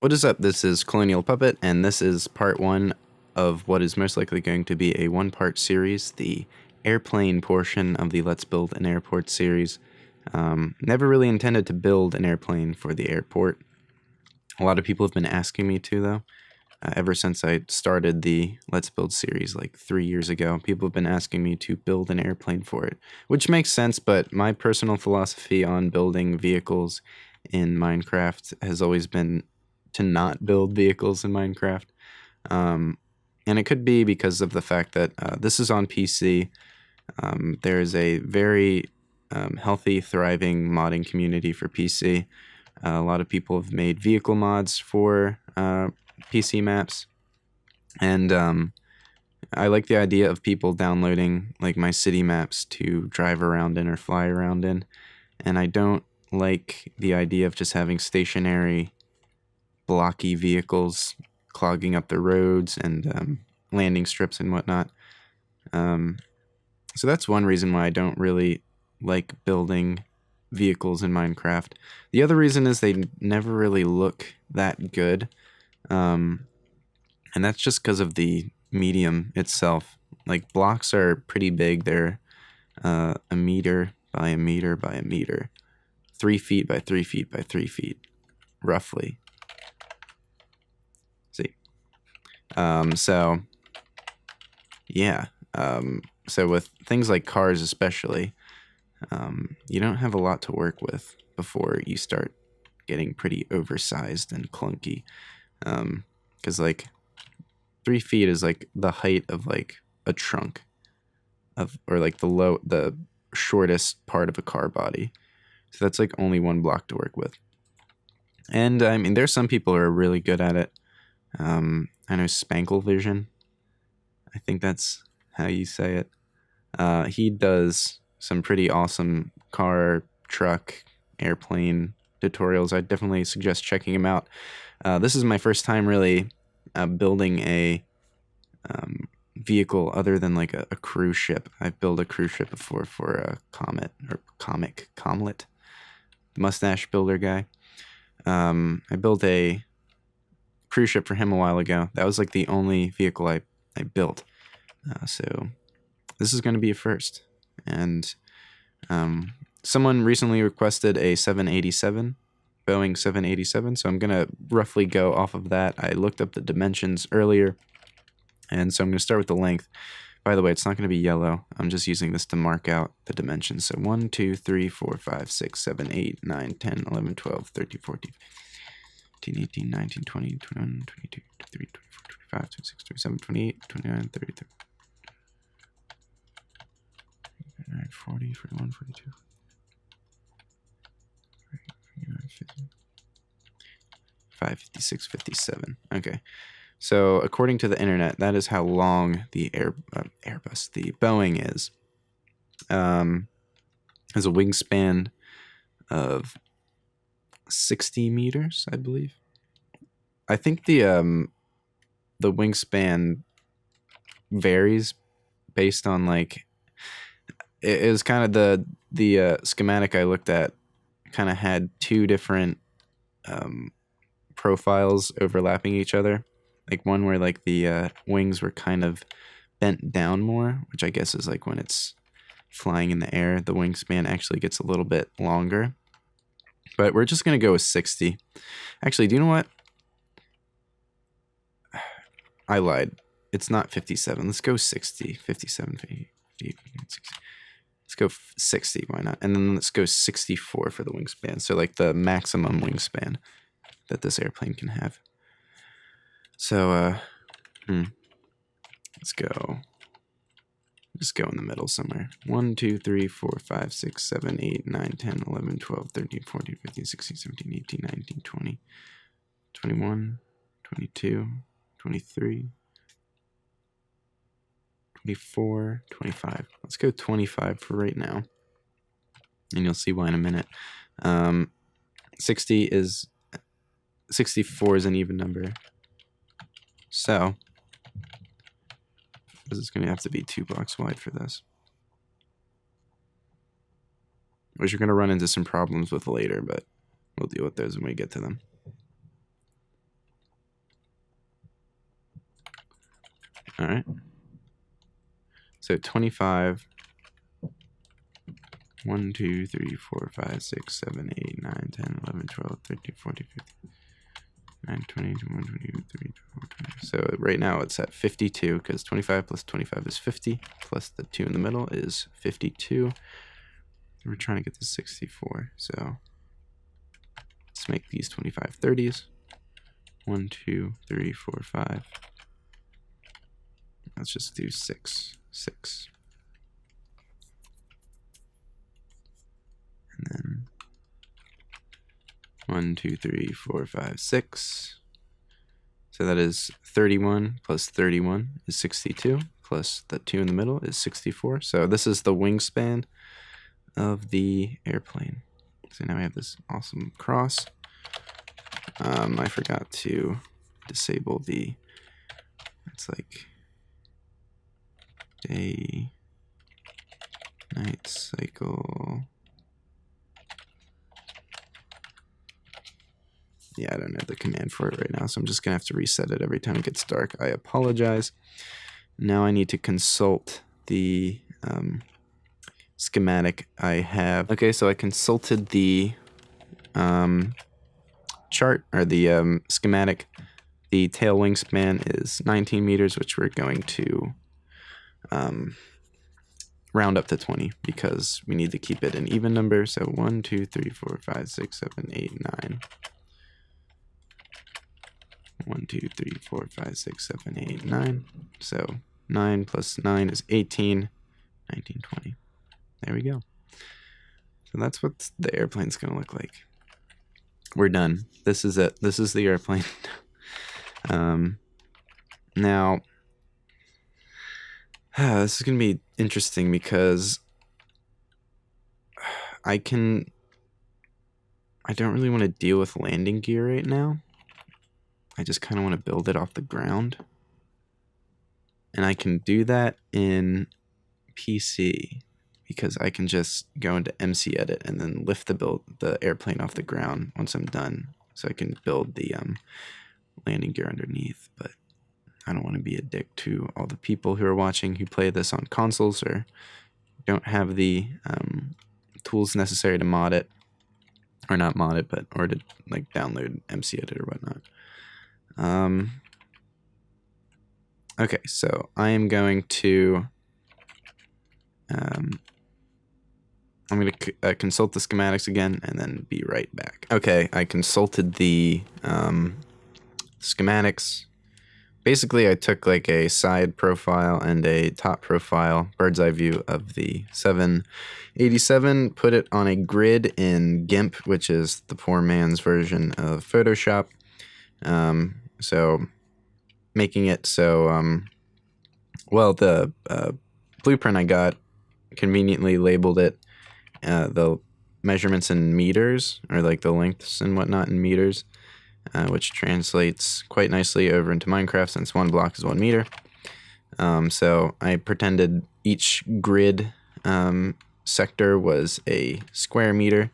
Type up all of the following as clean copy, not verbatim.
What is up? This is Colonial Puppet, and this is part one of what is most likely going to be a one-part series, the airplane portion of the Let's Build an Airport series. Never really intended to build an airplane for the airport. A lot of people have been asking me to, though. Ever since I started the Let's Build series like 3 years ago, people have been asking me to build an airplane for it, which makes sense, but my personal philosophy on building vehicles in Minecraft has always been to not build vehicles in Minecraft. And it could be because of the fact that this is on PC. There is a very healthy, thriving modding community for PC. A lot of people have made vehicle mods for PC maps. And I like the idea of people downloading like my city maps to drive around in or fly around in. And I don't like the idea of just having stationary blocky vehicles clogging up the roads and landing strips and whatnot. So that's one reason why I don't really like building vehicles in Minecraft. The other reason is they never really look that good. And that's just because of the medium itself. Like, blocks are pretty big. They're a meter by a meter by a meter. 3 feet by 3 feet by 3 feet, roughly. See? So, yeah. So with things like cars especially, you don't have a lot to work with before you start getting pretty oversized and clunky. Because like 3 feet is like the height of like a trunk or like the shortest part of a car body. So that's like only one block to work with. And I mean, there's some people who are really good at it. I know Spankle Vision. I think that's how you say it. He does some pretty awesome car, truck, airplane tutorials. I definitely suggest checking him out. This is my first time really building a vehicle other than like a cruise ship. I've built a cruise ship before for a Comlet, the mustache builder guy. I built a cruise ship for him a while ago. That was like the only vehicle I built. So this is going to be a first. And someone recently requested a 787, Boeing 787. So I'm going to roughly go off of that. I looked up the dimensions earlier. And so I'm going to start with the length. By the way, it's not going to be yellow. I'm just using this to mark out the dimensions. So 1, 2, 3, 4, 5, 6, 7, 8, 9, 10, 11, 12, 13, 14, 15, 18, 19, 20, 21, 22, 23, 24, 25, 26, 27, 28, 29, 30, 39, 40, 41, 42, 55, 56, 57. Okay. So according to the internet, that is how long the Airbus, the Boeing is. Has a wingspan of 60 meters, I believe. I think the wingspan varies based on like it was kind of the schematic I looked at kind of had two different profiles overlapping each other. Like one where like the wings were kind of bent down more, which I guess is like when it's flying in the air, the wingspan actually gets a little bit longer. But we're just going to go with 60. Actually, do you know what? I lied. It's not 57. Let's go 60. 57, 50, 60. Let's go 60. Why not? And then let's go 64 for the wingspan. So like the maximum wingspan that this airplane can have. So, let's go. Just go in the middle somewhere. 1, 2, 3, 4, 5, 6, 7, 8, 9, 10, 11, 12, 13, 14, 15, 16, 17, 18, 19, 20, 21, 22, 23, 24, 25. Let's go 25 for right now. And you'll see why in a minute. 64 is an even number. So, this is going to have to be 2 blocks wide for this. Which you're going to run into some problems with later, but we'll deal with those when we get to them. All right. So 25. 1, 2, 3, 4, 5, 6, 7, 8, 9, 10, 11, 12, 13, 14, 15, 9, 20, 21, 22, 23, 24, 25. So right now it's at 52 because 25 plus 25 is 50, plus the 2 in the middle is 52. We're trying to get to 64. So let's make these 25 30s. 1, 2, 3, 4, 5. Let's just do 6, 6. And then 1, 2, 3, 4, 5, 6. So that is 31 plus 31 is 62, plus the 2 in the middle is 64. So this is the wingspan of the airplane. So now we have this awesome cross. I forgot to disable the, it's like day, night cycle. Yeah, I don't know the command for it right now, so I'm just gonna have to reset it every time it gets dark. I apologize. Now I need to consult the schematic I have. Okay, so I consulted the chart, or the schematic. The tail wingspan is 19 meters, which we're going to round up to 20 because we need to keep it an even number. So 1, 2, 3, 4, 5, 6, 7, 8, 9. 1, 2, 3, 4, 5, 6, 7, 8, 9. So 9 plus 9 is 18, 19, 20. There we go. So that's what the airplane's going to look like. We're done. This is it. This is the airplane. Now, this is going to be interesting because I don't really want to deal with landing gear right now. I just kind of want to build it off the ground. And I can do that in PC because I can just go into MC Edit and then lift the airplane off the ground once I'm done. So I can build the landing gear underneath, but I don't want to be a dick to all the people who are watching who play this on consoles or don't have the tools necessary to mod it, or not mod it, but or to like download MC Edit or whatnot. Okay, so I am going to I'm going to consult the schematics again and then be right back. Okay, I consulted the schematics. Basically, I took like a side profile and a top profile, bird's eye view of the 787, put it on a grid in GIMP, which is the poor man's version of Photoshop. So making it so, well, the blueprint I got conveniently labeled it the measurements in meters, or like the lengths and whatnot in meters, which translates quite nicely over into Minecraft since 1 block is 1 meter. So I pretended each grid sector was a square meter,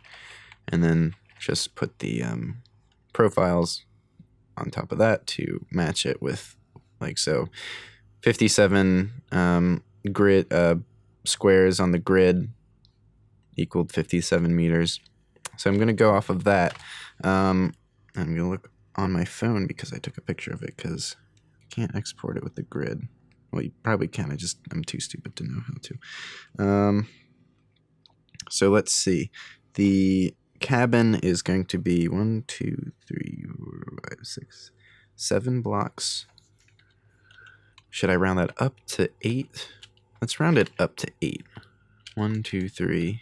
and then just put the profiles on top of that to match it with, like, so 57 grid squares on the grid equaled 57 meters. So I'm going to go off of that. I'm going to look on my phone because I took a picture of it, because I can't export it with the grid. Well, you probably can. I'm too stupid to know how to. So let's see. The cabin is going to be 1, 2, 3, 4, 5, 6, 7 blocks. Should I round that up to 8? Let's round it up to 8. 1, 2, 3,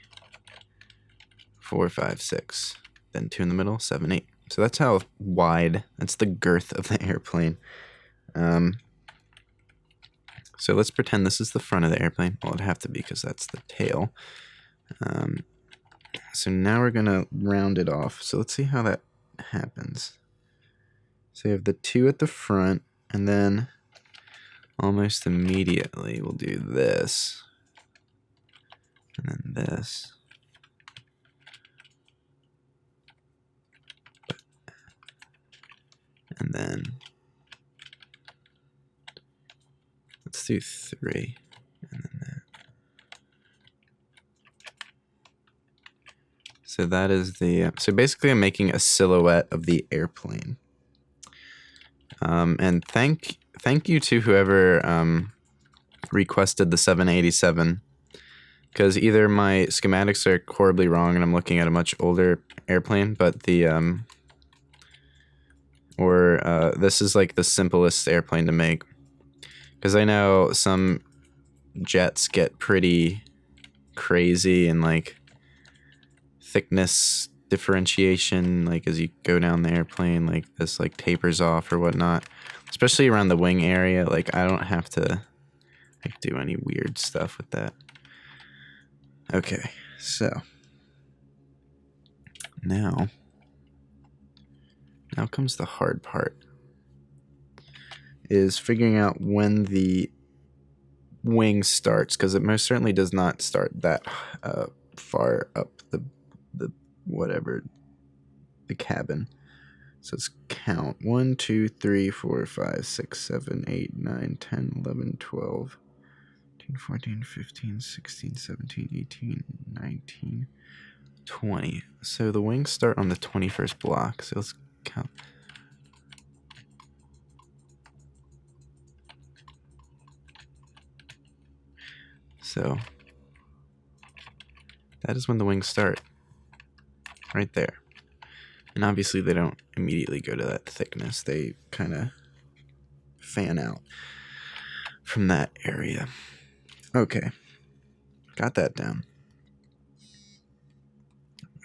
4, 5, 6. Then 2 in the middle, 7, 8. So that's how wide, that's the girth of the airplane. So let's pretend this is the front of the airplane. Well, it'd have to be because that's the tail. So now we're going to round it off. So let's see how that happens. So you have the 2 at the front, and then almost immediately we'll do this. And then this. And then Let's do 3. And then that. So that is the... so basically I'm making a silhouette of the airplane. And thank you to whoever requested the 787. Because either my schematics are horribly wrong and I'm looking at a much older airplane, but the... or this is like the simplest airplane to make. Because I know some jets get pretty crazy and like thickness differentiation, like as you go down the airplane, like this like tapers off or whatnot, especially around the wing area. Like I don't have to like do any weird stuff with that. Okay, so now comes the hard part, is figuring out when the wing starts, because it most certainly does not start that far up the whatever, the cabin. So let's count 1, 2, 3, 4, 5, 6, 7, 8, 9, 10, 11, 12, 13, 14, 15, 16, 17, 18, 19, 20. So the wings start on the 21st block. So let's count. So that is when the wings start. Right there. And obviously they don't immediately go to that thickness. They kind of fan out from that area. Okay. Got that down.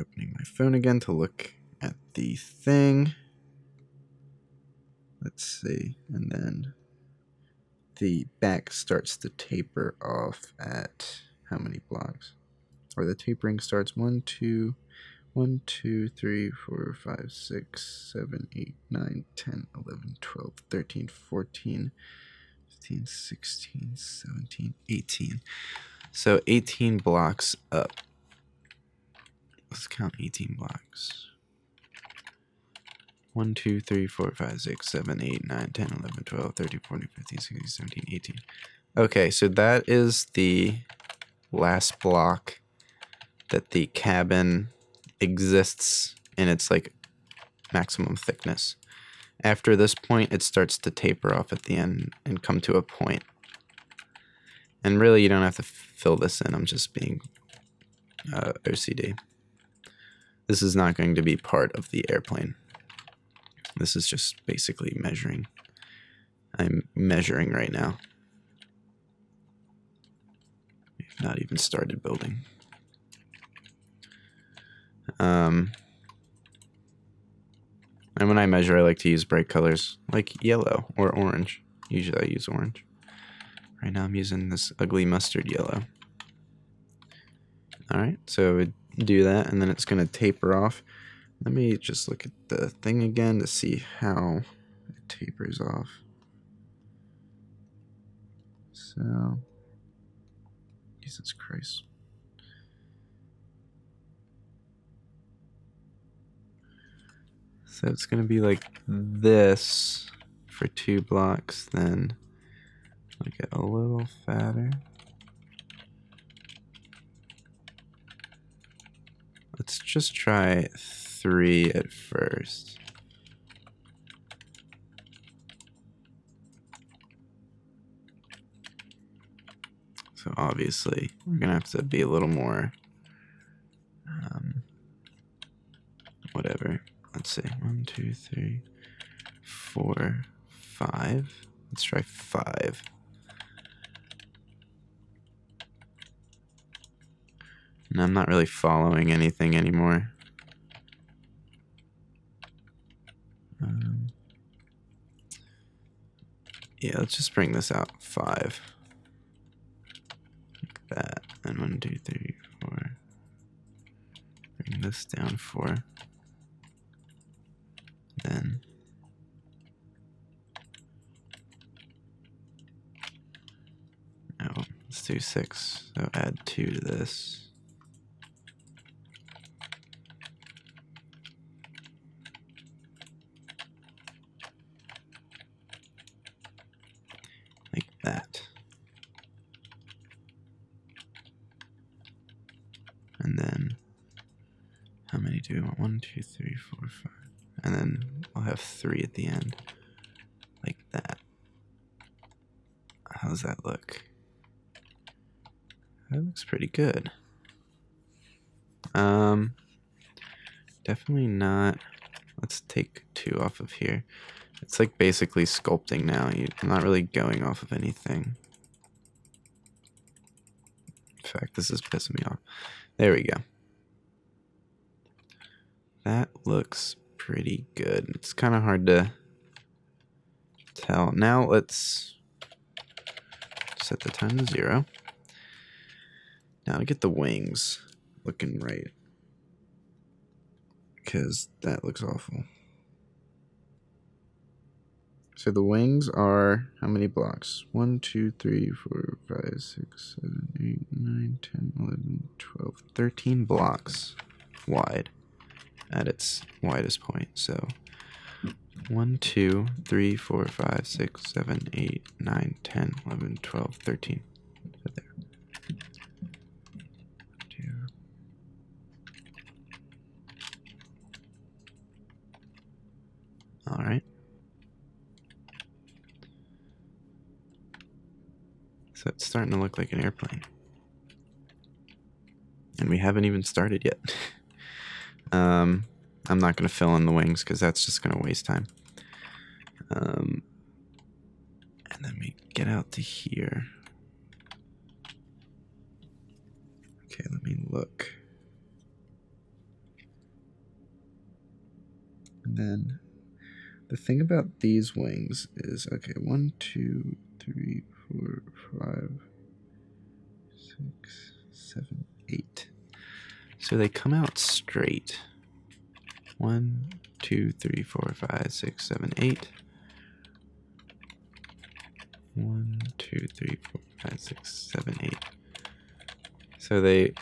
Opening my phone again to look at the thing. Let's see. And then the back starts to taper off at how many blocks? Or the tapering starts 1, 2, 3, 4, 5, 6, 7, 8, 9, 10, 11, 12, 13, 14, 15, 16, 17, 18. So 18 blocks up. Let's count 18 blocks. 1, 2, 3, 4, 5, 6, 7, 8, 9, 10, 11, 12, 13, 14, 15, 16, 17, 18. Okay, so that is the last block that the cabin exists in its like maximum thickness. After this point, it starts to taper off at the end and come to a point. And really, you don't have to fill this in. I'm just being OCD. This is not going to be part of the airplane. This is just basically measuring. I'm measuring right now. We've not even started building. And when I measure, I like to use bright colors like yellow or orange. Usually I use orange. Right now I'm using this ugly mustard yellow. Alright, so I would do that, and then it's going to taper off. Let me just look at the thing again to see how it tapers off. So, Jesus Christ. So it's going to be like this for 2 blocks, then I'll get a little fatter. Let's just try 3 at first. So obviously we're going to have to be a little more, whatever. Let's see, 1, 2, 3, 4, 5. Let's try 5. And I'm not really following anything anymore. Yeah, let's just bring this out 5. Like that. And 1, 2, 3, 4. Bring this down 4. Then no, let's do 6. So add 2 to this. Like that. And then, how many do we want? 1, 2, 3, 4, 5. And then we'll have 3 at the end. Like that. How does that look? That looks pretty good. Definitely not. Let's take 2 off of here. It's like basically sculpting now. I'm not really going off of anything. In fact, this is pissing me off. There we go. That looks pretty good. It's kind of hard to tell. Now let's set the time to 0. Now to get the wings looking right, because that looks awful. So the wings are how many blocks? 1, 2, 3, 4, 5, 6, 7, 8, 9, 10, 11, 12, 13 blocks wide at its widest point. So 1, 2, 3, 4, 5, 6, 7, 8, 9, 10, 11, 12, 13. So there. 2. All right. So it's starting to look like an airplane. And we haven't even started yet. I'm not going to fill in the wings because that's just going to waste time. And then we get out to here. Okay, let me look. And then the thing about these wings is, okay, 1, 2, 3, 4, 5, 6, 7, 8. So they come out straight. 1, 2, 3, 4, 5, 6, 7, 8. 1, 2, 3, 4, 5, 6, 7, 8. So they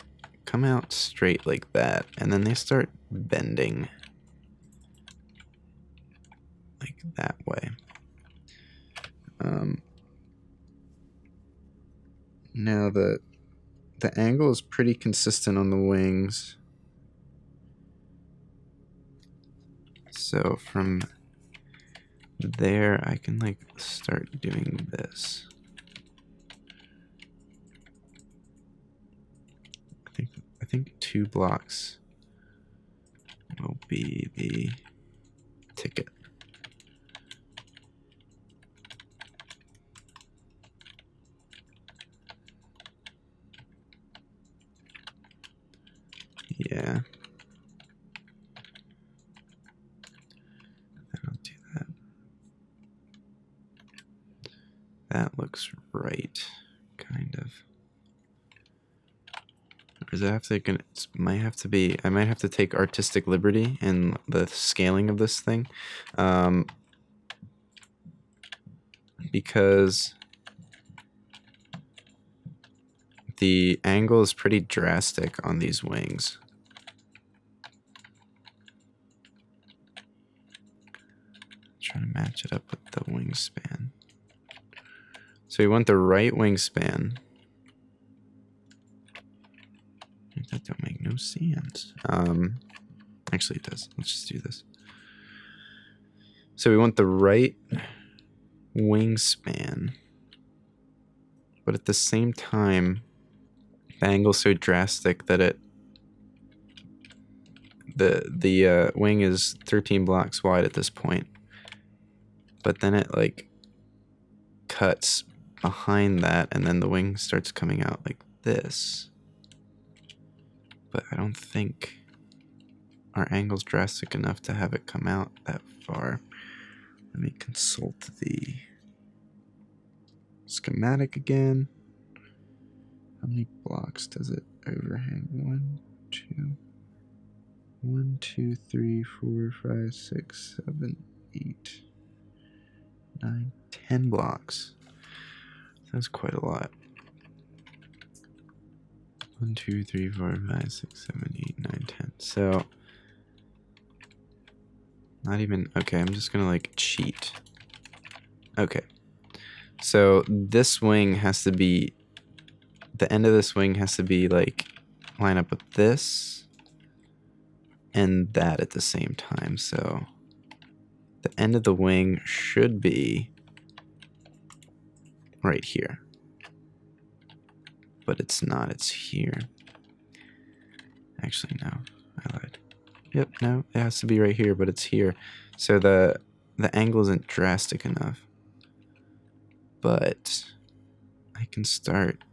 come out straight like that, and then they start bending like that way. Now the angle is pretty consistent on the wings. So from there, I can like start doing this. I think 2 blocks will be the ticket. Yeah. I'll do that. That looks right, kind of. Or does it have to? It might have to be. I might have to take artistic liberty in the scaling of this thing, because the angle is pretty drastic on these wings. Trying to match it up with the wingspan. So we want the right wingspan. That don't make no sense. Actually, it does. Let's just do this. So we want the right wingspan, but at the same time, the angle's so drastic that the wing is 13 blocks wide at this point, but then it like cuts behind that, and then the wing starts coming out like this. But I don't think our angle's drastic enough to have it come out that far. Let me consult the schematic again. How many blocks does it overhang? 1, 2, 1, 2, 3, 4, 5, 6, 7, 8, 9, 10 blocks. That's quite a lot. 1, 2, 3, 4, 5, 6, 7, 8, 9, 10. So, not even, okay, I'm just gonna like cheat. Okay. So this wing has to be, the end of this wing has to be like line up with this and that at the same time. So the end of the wing should be right here. But it's not, it's here. Actually, no, I lied. Yep, no, it has to be right here, but it's here. So the angle isn't drastic enough. But I can start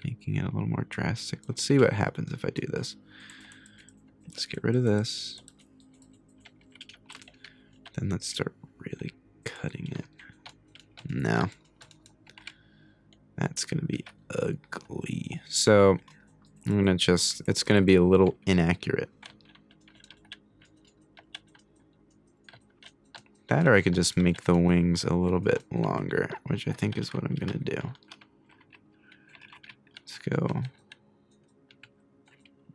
making it a little more drastic. Let's see what happens if I do this. Let's get rid of this. Then let's start really cutting it. No. That's going to be ugly. So I'm going to just, it's going to be a little inaccurate. That, or I could just make the wings a little bit longer, which I think is what I'm going to do.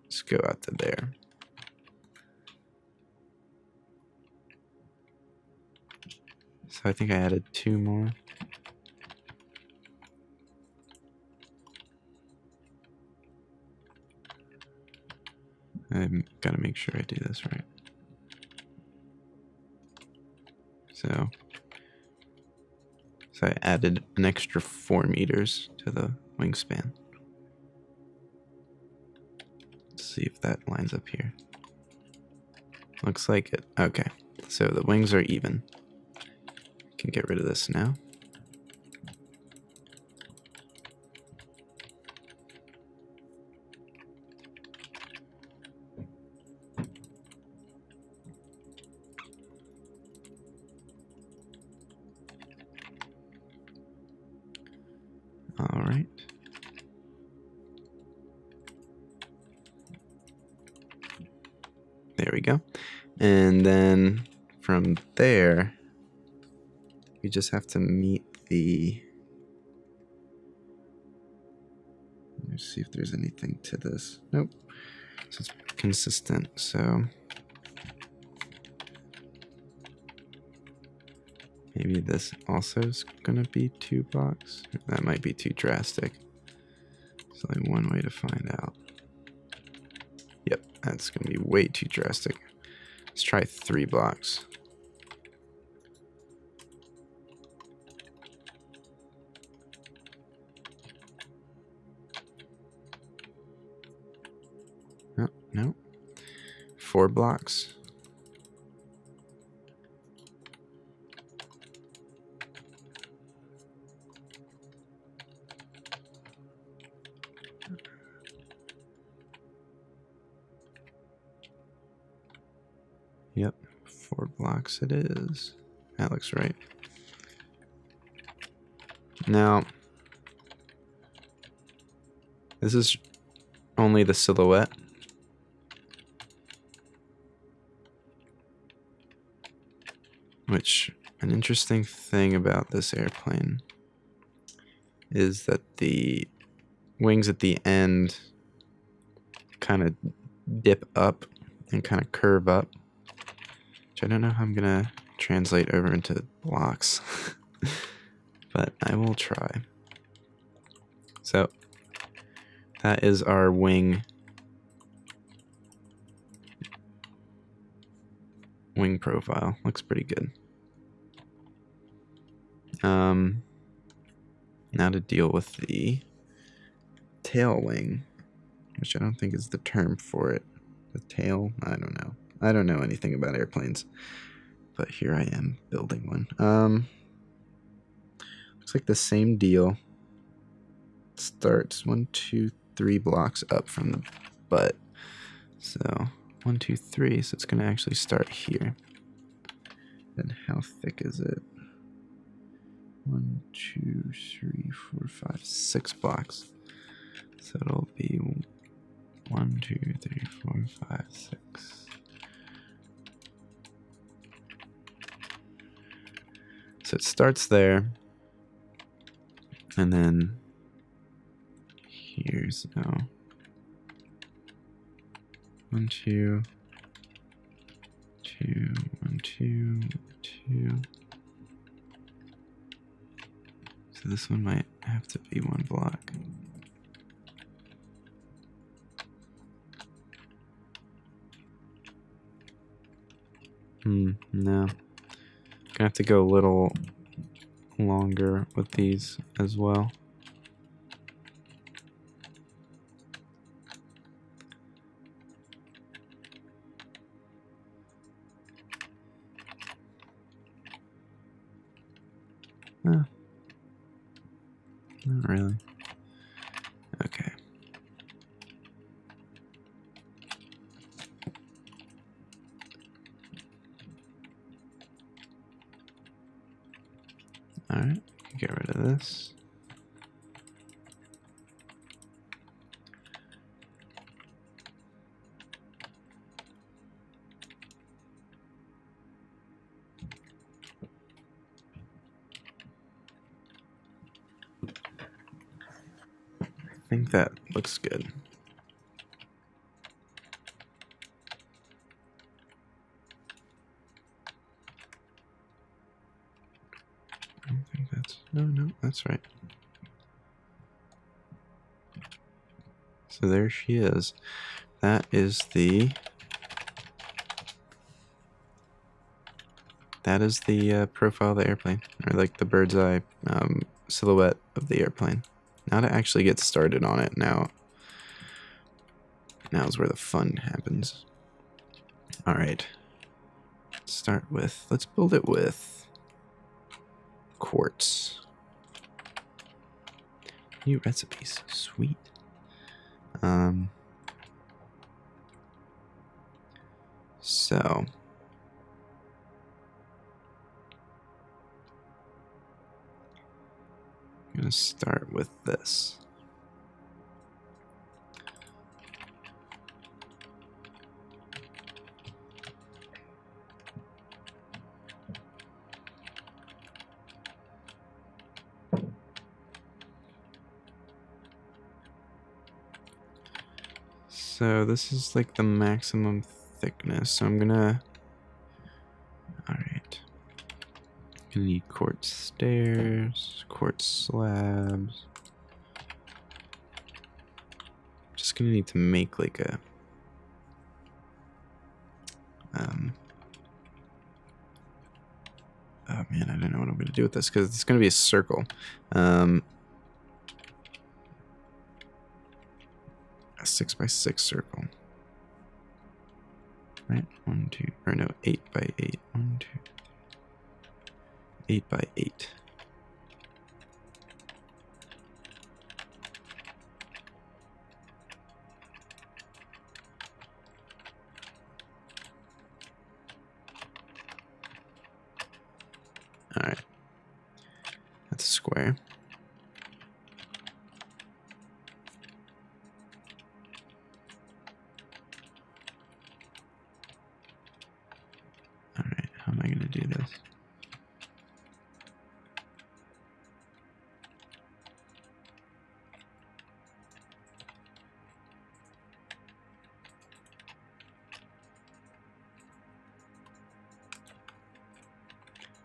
Let's go out to there. So I think I added 2 more. I'm gotta make sure I do this right. So I added an extra 4 meters to the wingspan. Let's see if that lines up here. Looks like it. Okay, so the wings are even. Can get rid of this now. All right. There we go. And then from there, we just have to meet the... Let's see if there's anything to this. Nope. So it's consistent. So maybe this also is going to be 2 blocks. That might be too drastic. There's only one way to find out. Yep, that's going to be way too drastic. Let's try 3 blocks. No. 4 blocks. Yep, 4 blocks it is. That looks right. Now, this is only the silhouette. Which, an interesting thing about this airplane is that the wings at the end kind of dip up and kind of curve up, which I don't know how I'm gonna translate over into blocks, but I will try. So that is our wing profile. Looks pretty good. Now to deal with the tail wing, which I don't think is the term for it. The tail? I don't know. I don't know anything about airplanes, but here I am building one. Looks like the same deal. Starts 1, 2, 3 blocks up from the butt. So 1, 2, 3. So it's going to actually start here. Then how thick is it? 1, 2, 3, 4, 5, 6 blocks. So it'll be 1, 2, 3, 4, 5, 6. So it starts there, and then here's now 1, 2, 2, 1, 2, 2. So this one might have to be 1 block. No. Gonna have to go a little longer with these as well. No. Not really. Okay. Alright, get rid of this. I think that looks good. I don't think that's... No, that's right. So there she is. That is the profile of the airplane, or like the bird's eye silhouette of the airplane. Now to actually get started on it, now is where the fun happens. All right, let's build it with quartz. New recipes, sweet. So I'm gonna start with this. So this is like the maximum thickness. So I'm gonna, all right. Gonna need quartz stairs, quartz slabs. Just gonna need to make like a, oh man, I don't know what I'm gonna do with this because it's gonna be a circle. A 6x6 circle. Right? 1, 2, or no, 8x8. 1, 2, 8x8. All right. That's a square. All right, how am I going to do this?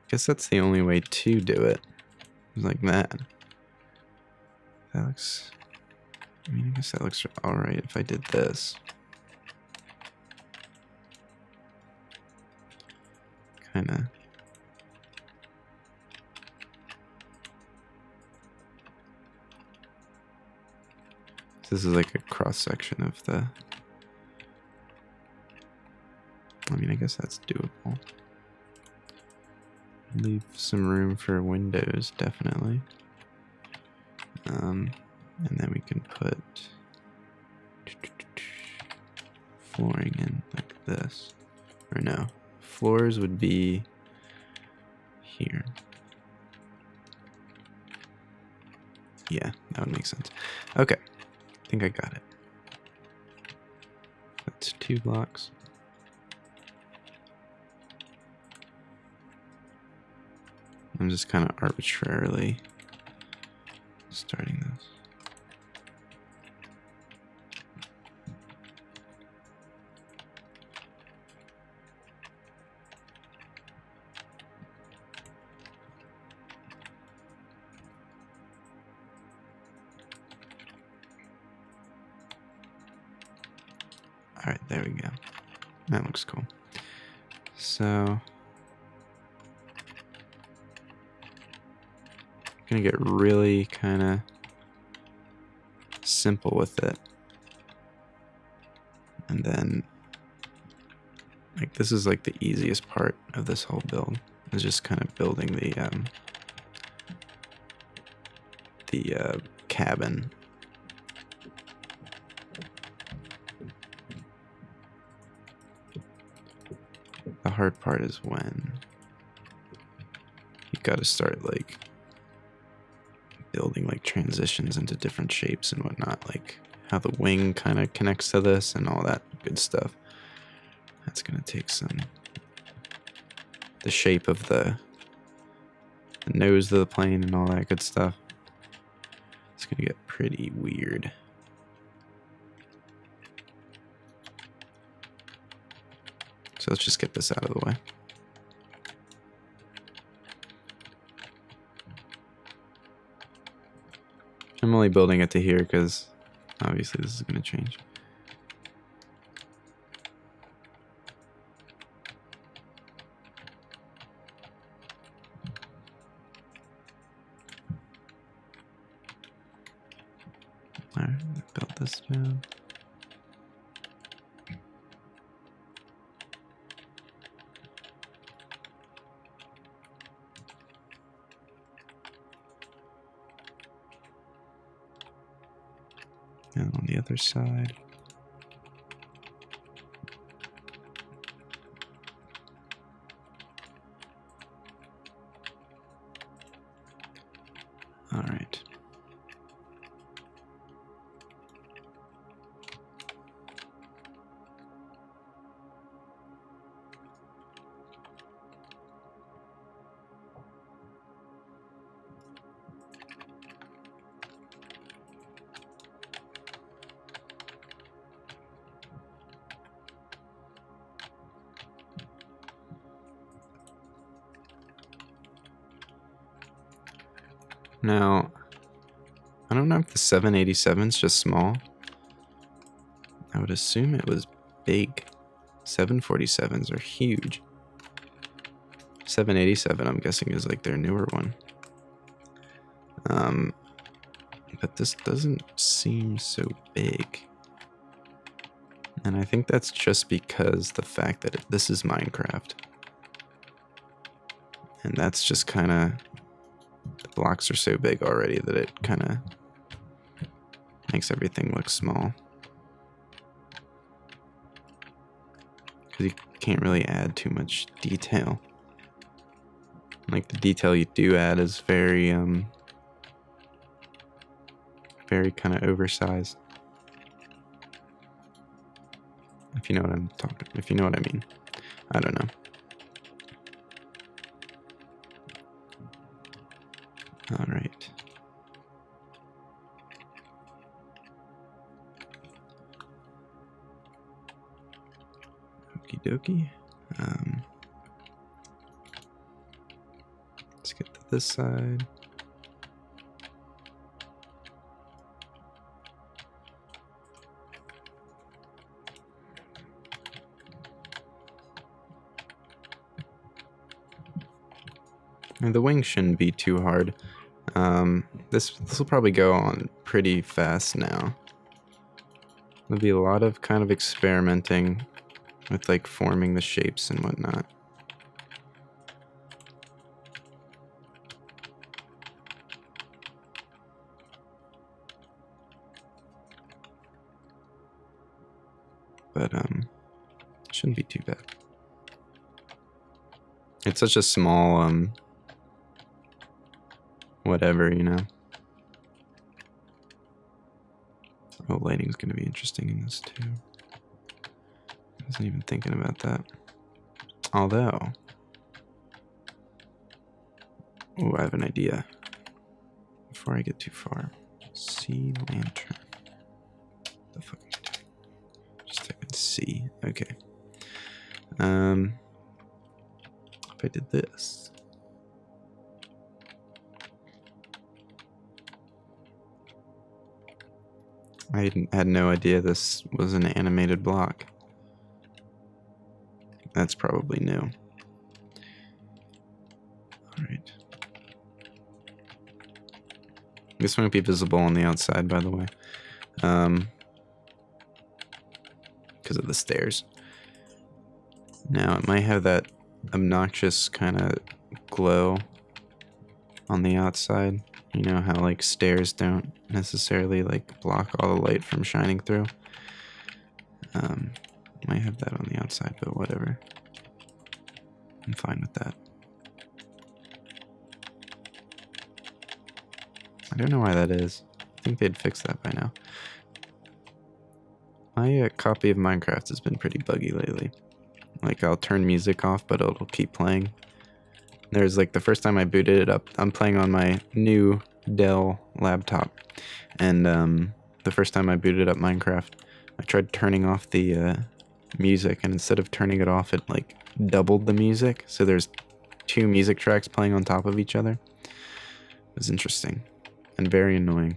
Guess that's the only way to do it. Like that. That looks... I mean, I guess that looks alright if I did this. Kinda. This is like a cross-section of the... I mean, I guess that's doable. Leave some room for windows, definitely. And then we can put flooring in like this. Or no, floors would be here. Yeah, that would make sense. Okay, I think I got it. That's 2 blocks. I'm just kind of arbitrarily starting this. All right, there we go. That looks cool. So I'm gonna get really kind of simple with it. And then, like, this is like the easiest part of this whole build, is just kind of building the cabin. The hard part is when you've got to start like building like transitions into different shapes and whatnot, like how the wing kind of connects to this and all that good stuff. That's gonna take the shape of the nose of the plane and all that good stuff. It's gonna get pretty weird. So let's just get this out of the way. I'm only building it to here because obviously this is going to change. Alright, build this down. And on the other side. All right. Now, I don't know if the 787 is just small. I would assume it was big. 747s are huge. 787, I'm guessing, is like their newer one. But this doesn't seem so big. And I think that's just because the fact that this is Minecraft. And that's just kind of... The blocks are so big already that it kind of makes everything look small. Because you can't really add too much detail. Like, the detail you do add is very kind of oversized. If you know what I'm talking, if you know what I mean. I don't know. All right. Okie dokie. Let's get to this side. And the wing shouldn't be too hard. This will probably go on pretty fast now. There'll be a lot of kind of experimenting with like forming the shapes and whatnot. But shouldn't be too bad. It's such a small whatever, you know. Oh, lighting's gonna be interesting in this too. I wasn't even thinking about that. Although, oh, I have an idea. Before I get too far, sea lantern. What the fuck am I doing? Just type in C. Okay. If I did this. I had no idea this was an animated block. That's probably new. Alright. This won't be visible on the outside, by the way. Because of the stairs. Now, it might have that obnoxious kind of glow on the outside. You know how, like, stairs don't necessarily, like, block all the light from shining through? Might have that on the outside, but whatever. I'm fine with that. I don't know why that is. I think they'd fix that by now. My copy of Minecraft has been pretty buggy lately. Like, I'll turn music off, but it'll keep playing. There's, like, the first time I booted it up, I'm playing on my new Dell laptop. And the first time I booted up Minecraft, I tried turning off the music, and instead of turning it off, it, like, doubled the music. So there's 2 music tracks playing on top of each other. It was interesting and very annoying.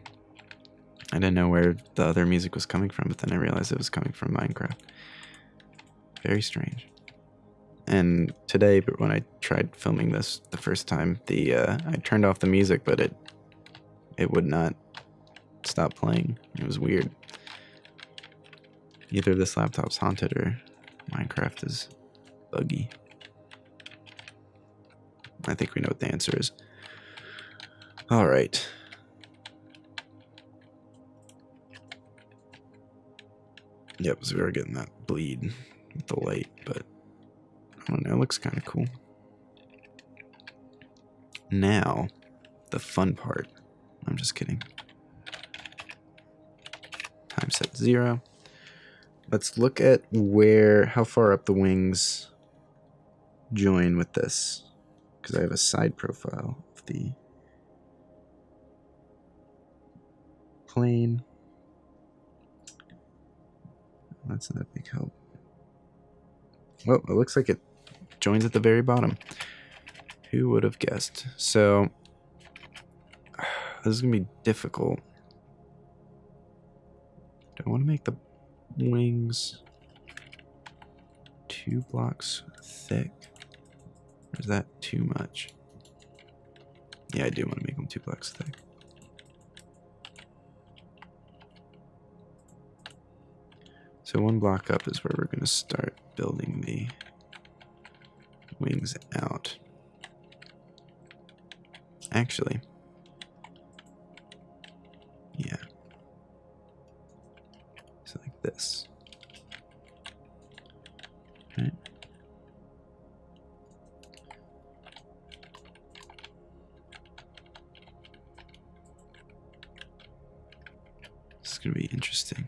I didn't know where the other music was coming from, but then I realized it was coming from Minecraft. Very strange. And today, when I tried filming this the first time, I turned off the music, but it would not stop playing. It was weird. Either this laptop's haunted or Minecraft is buggy. I think we know what the answer is. All right. Yep, so we were getting that bleed with the light, but I don't know, it looks kind of cool. Now, the fun part. I'm just kidding. Time set 0. Let's look at how far up the wings join with this, because I have a side profile of the plane. That's not a big help. Well, it looks like it joins at the very bottom. Who would have guessed? So, this is going to be difficult. Do I want to make the wings 2 blocks thick? Or is that too much? Yeah, I do want to make them 2 blocks thick. So 1 block up is where we're going to start building the wings out. Actually, yeah. So like this. Right. This is going to be interesting.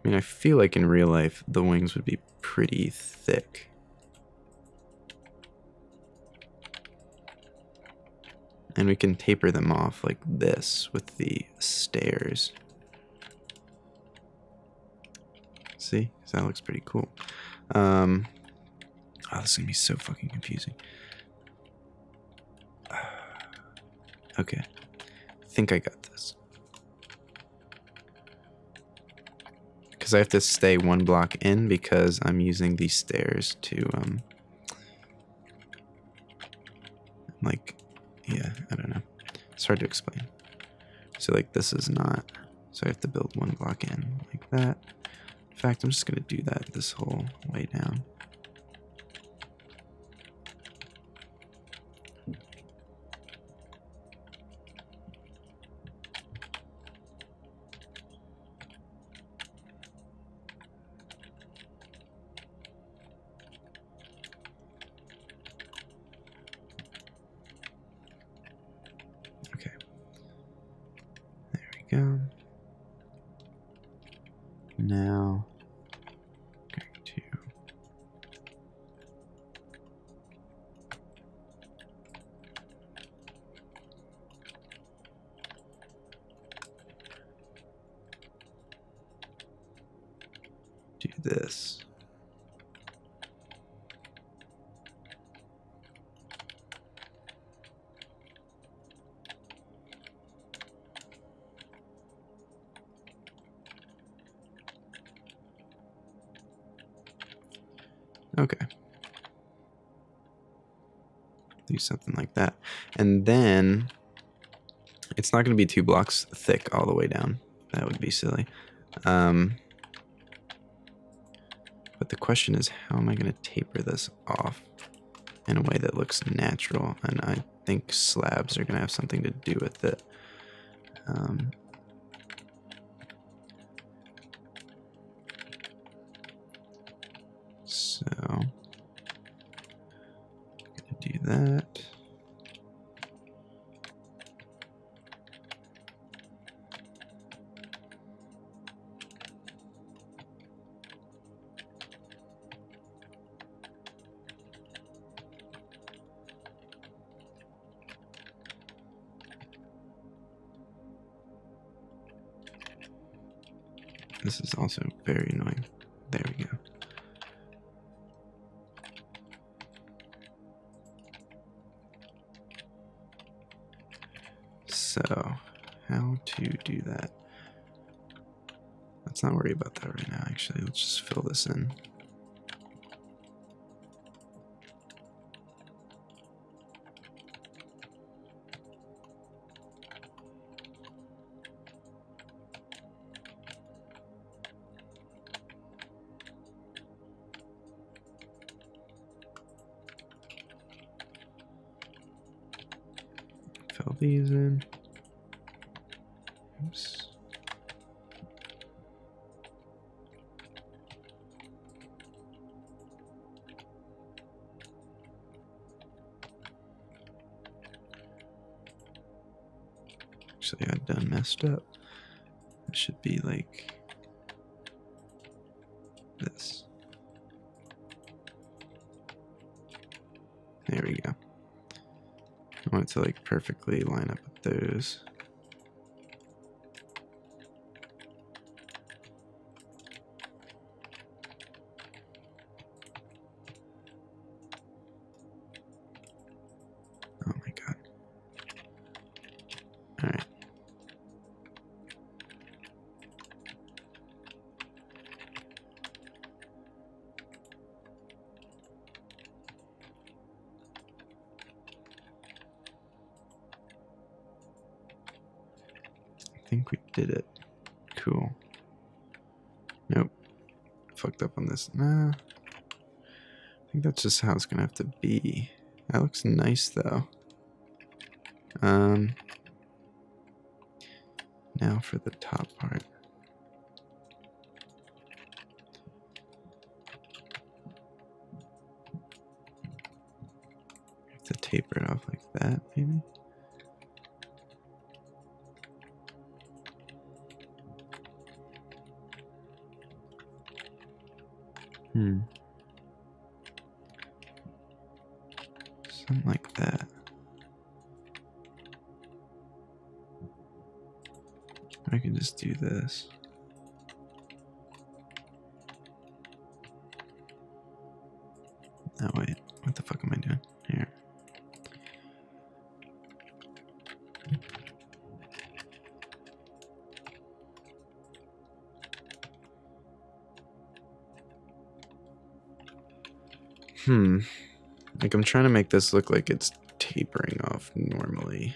I mean, I feel like in real life, the wings would be pretty thick. And we can taper them off like this with the stairs. See? So that looks pretty cool. Oh, this is going to be so fucking confusing. Okay. I think I got this. Because I have to stay 1 block in because I'm using these stairs to, like, yeah, I don't know. It's hard to explain. So, like, this is not, so I have to build 1 block in like that. In fact, I'm just going to do that this whole way down. Okay. There we go. Now, going to do this. Okay. Do something like that. And then it's not going to be 2 blocks thick all the way down. That would be silly. But the question is, how am I going to taper this off in a way that looks natural? And I think slabs are going to have something to do with it. So, I'm going to do that. This is also very annoying. There we go. So, how to do that? Let's not worry about that right now, actually. Let's just fill this in. Fill these in. Oops. Actually, I done messed up. It should be like this. There we go. I want it to like perfectly line up with those. Oh my god. All right. I think we did it. Cool. Nope. Fucked up on this. Nah. I think that's just how it's gonna have to be. That looks nice though. Now for the top part. Have to taper it off like that, maybe. Something like that. I can just do this. Oh wait, what the fuck am I doing? Here. Like I'm trying to make this look like it's tapering off normally.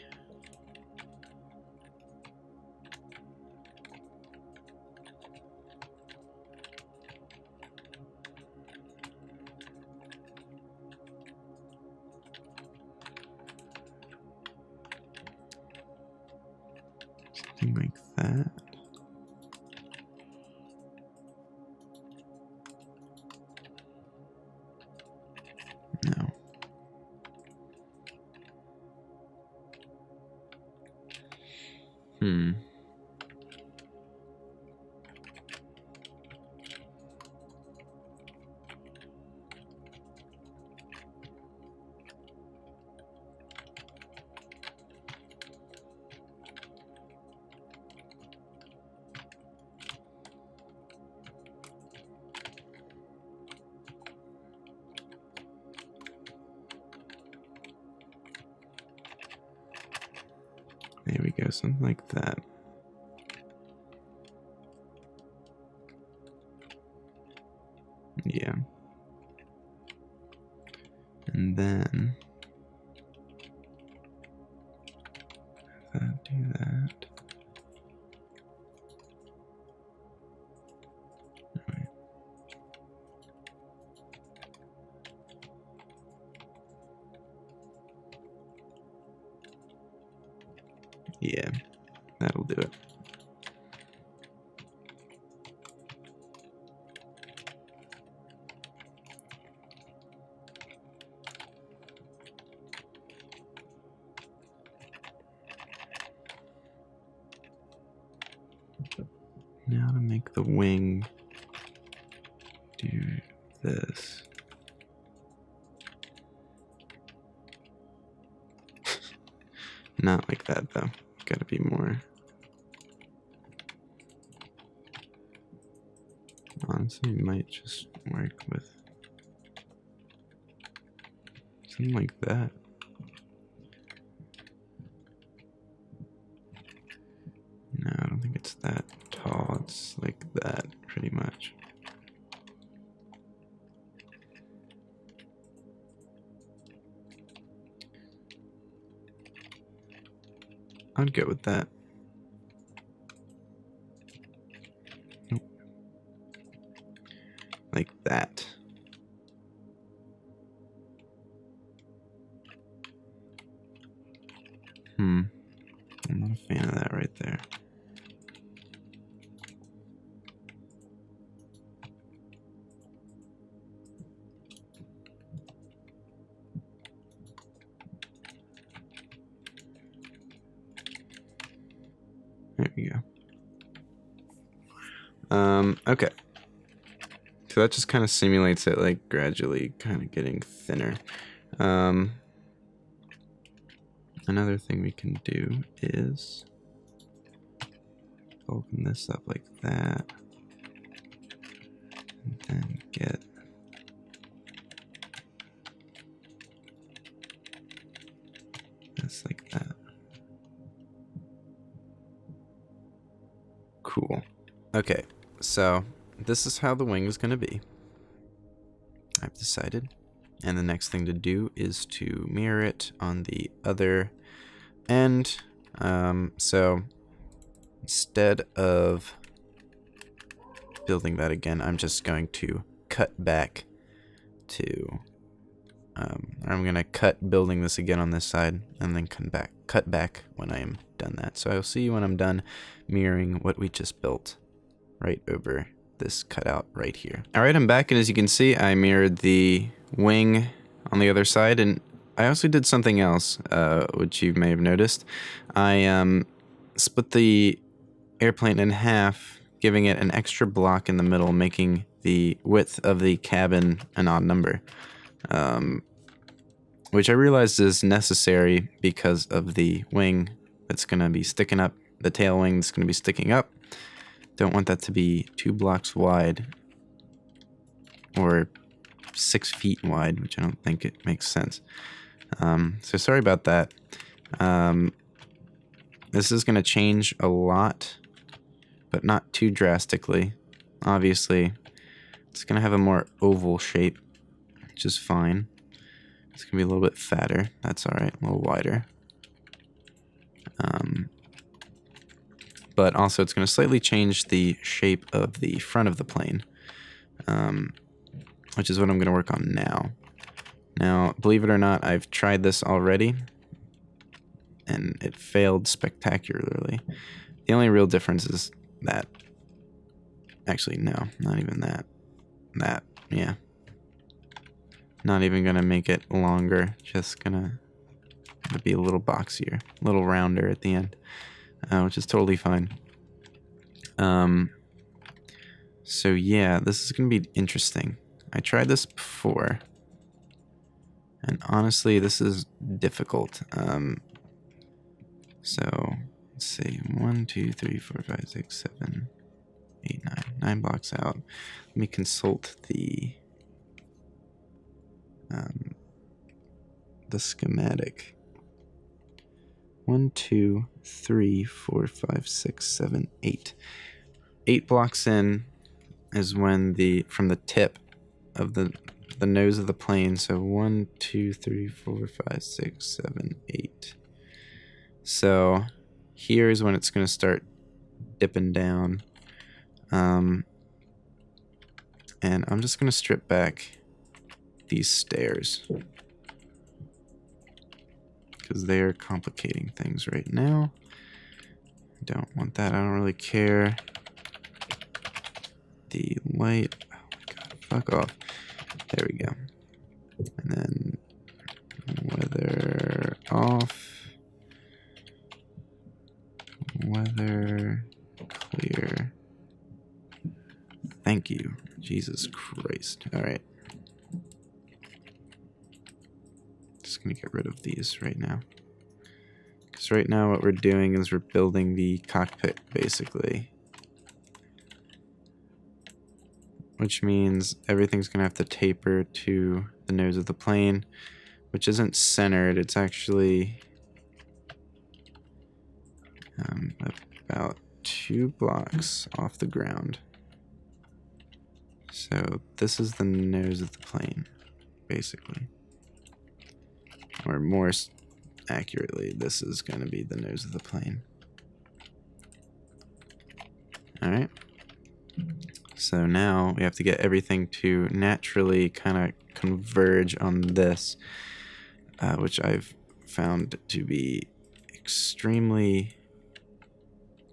Something like that. No. There we go, something like that. Yeah. And then do that. Right. Yeah, that'll do it. Now to make the wing do this. Not like that though. Gotta be more. Honestly, might just work with something like that. No, I don't think it's that tall. It's like that, pretty much. I'd go with that. Nope. Like that. I'm not a fan of that right there. There we go. Okay. So that just kind of simulates it like gradually kind of getting thinner. Another thing we can do is open this up like that. And then get this like that. Cool. Okay, so this is how the wing is going to be. I've decided. And the next thing to do is to mirror it on the other end. So instead of building that again, I'm just going to cut back to, I'm going to cut building this again on this side and then cut back when I am done that. So I'll see you when I'm done mirroring what we just built right over this cutout right here. All right, I'm back, and as you can see, I mirrored the wing on the other side, and I also did something else, which you may have noticed. I split the airplane in half, giving it an extra block in the middle, making the width of the cabin an odd number, which I realized is necessary because of the wing that's going to be sticking up, the tail wing that's going to be sticking up. Don't want that to be 2 blocks wide or 6 feet wide, which I don't think it makes sense. So sorry about that. This is going to change a lot, but not too drastically. Obviously, it's going to have a more oval shape, which is fine. It's going to be a little bit fatter. That's all right, a little wider. But also it's going to slightly change the shape of the front of the plane, which is what I'm going to work on now. Now, believe it or not, I've tried this already, and it failed spectacularly. The only real difference is that. Actually, no, not even that. Yeah. Not even going to make it longer, just going to be a little boxier, a little rounder at the end. Which is totally fine. So yeah, this is going to be interesting. I tried this before, and honestly, this is difficult. So let's see, 1, 2, 3, 4, 5, 6, 7, 8, 9 blocks out. Let me consult the schematic. 1, 2, 3, 4, 5, 6, 7, 8. 8 blocks in is when from the tip of the the nose of the plane. So 1, 2, 3, 4, 5, 6, 7, 8. So here's when it's going to start dipping down. And I'm just going to strip back these stairs because they are complicating things right now. Don't want that. I don't really care. The light. Oh my god, fuck off. There we go. And then weather off. Weather clear. Thank you. Jesus Christ. Alright. Just gonna get rid of these right now. Because right now what we're doing is we're building the cockpit, basically. Which means everything's gonna have to taper to the nose of the plane, which isn't centered. It's actually about 2 blocks off the ground. So this is the nose of the plane, basically. Or more accurately, this is going to be the nose of the plane. Alright. So now we have to get everything to naturally kind of converge on this, which I've found to be extremely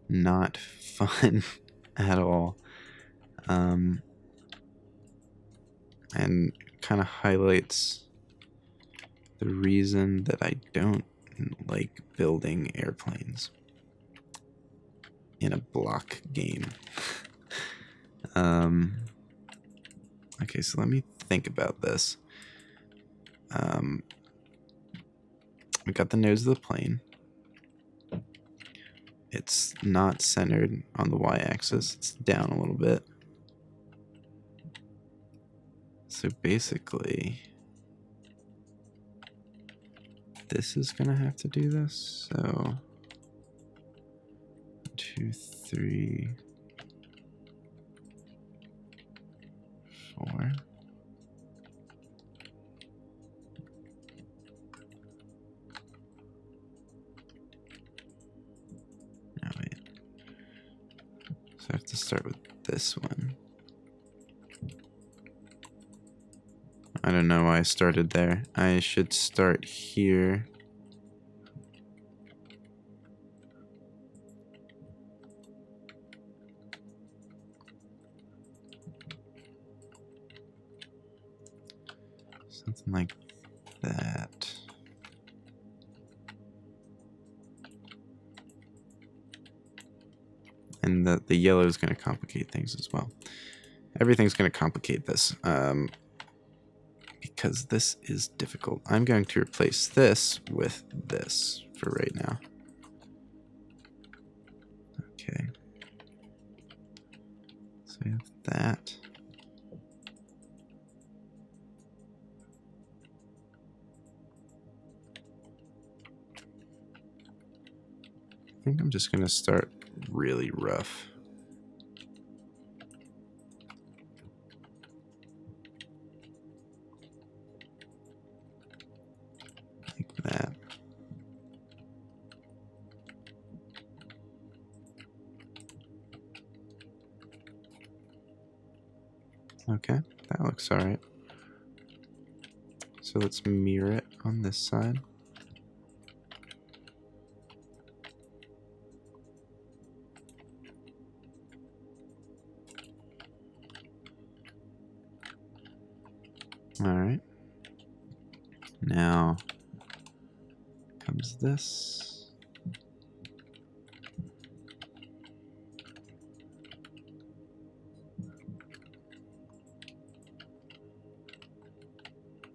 not fun at all. And kind of highlights the reason that I don't like building airplanes in a block game. Okay, so let me think about this. We got the nose of the plane. It's not centered on the y-axis. It's down a little bit. So basically, this is gonna have to do this. So 2, 3, 4. No, wait. So I have to start with this one. I don't know why I started there. I should start here. Something like that. And the yellow is going to complicate things as well. Everything's going to complicate this. Because this is difficult. I'm going to replace this with this for right now. Okay. So we have that. I think I'm just going to start really rough. That. Okay, that looks alright. So let's mirror it on this side. Alright. Now comes this.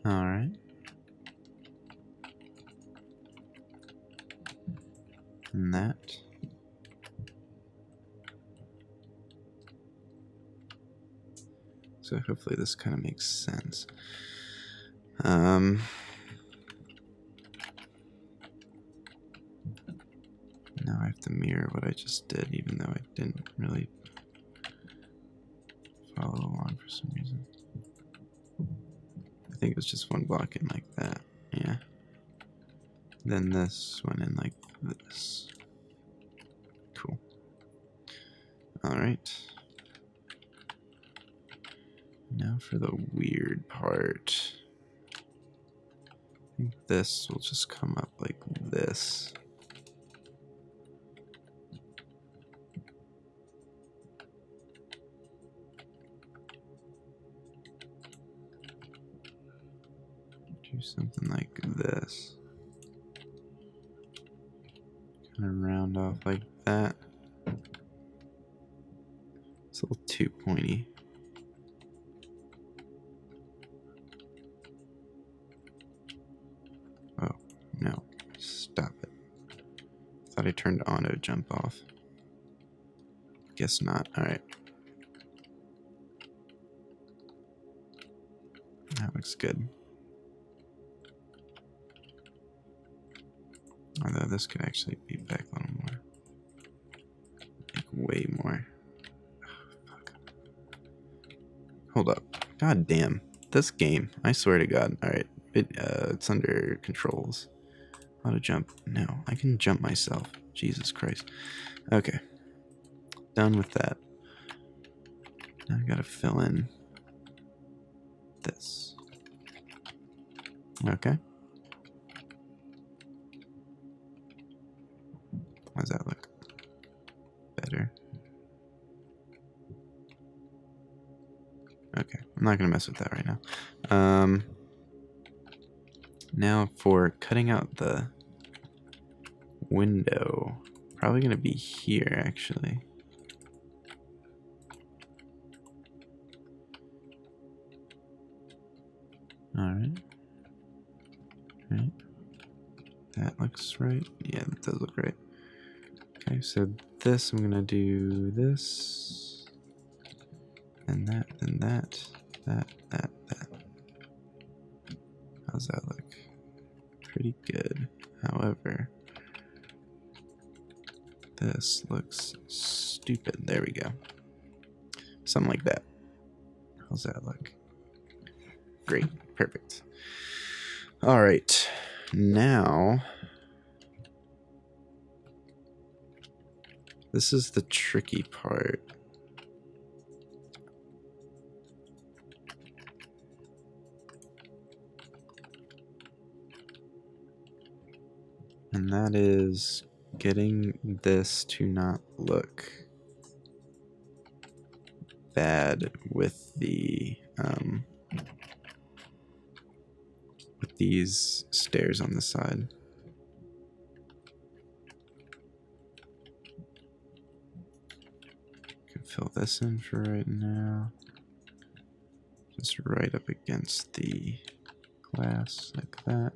All right. And that. So hopefully this kind of makes sense. Now I have to mirror what I just did, even though I didn't really follow along for some reason. think it was just one block in like that. Yeah. Then this went in like this. Cool. Alright. Now for the weird part. I think this will just come up like this. Do something like this. Kind of round off like that. It's a little too pointy. Oh, no. Stop it. Thought I turned auto jump off. Guess not. Alright. That looks good. Although this could actually be back a little more. Like way more. Oh, fuck. Hold up. God damn. This game. I swear to God. Alright. It's under controls. Auto jump. No, I can jump myself. Jesus Christ. Okay. Done with that. Now I gotta fill in this. Okay. How does that look? Better. Okay, I'm not gonna mess with that right now. Now for cutting out the window, probably gonna be here actually. Alright. Right. That looks right. Yeah, that does look right. Okay, so this, I'm gonna do this. And that, and that. That. How's that look? Pretty good. However, this looks stupid. There we go. Something like that. How's that look? Great. Perfect. All right. Now, this is the tricky part. And that is getting this to not look bad with the with these stairs on the side. Can fill this in for right now. Just right up against the glass like that.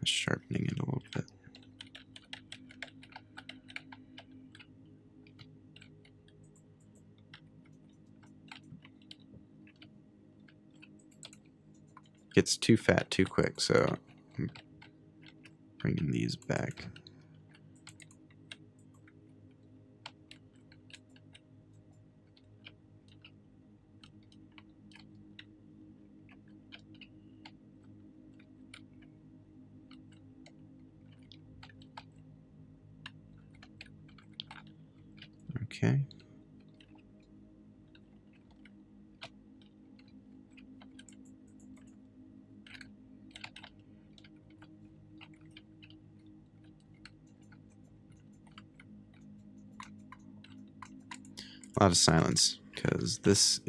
Sharpening it a little bit. Gets too fat too quick, so I'm bringing these back. Okay. A lot of silence, because this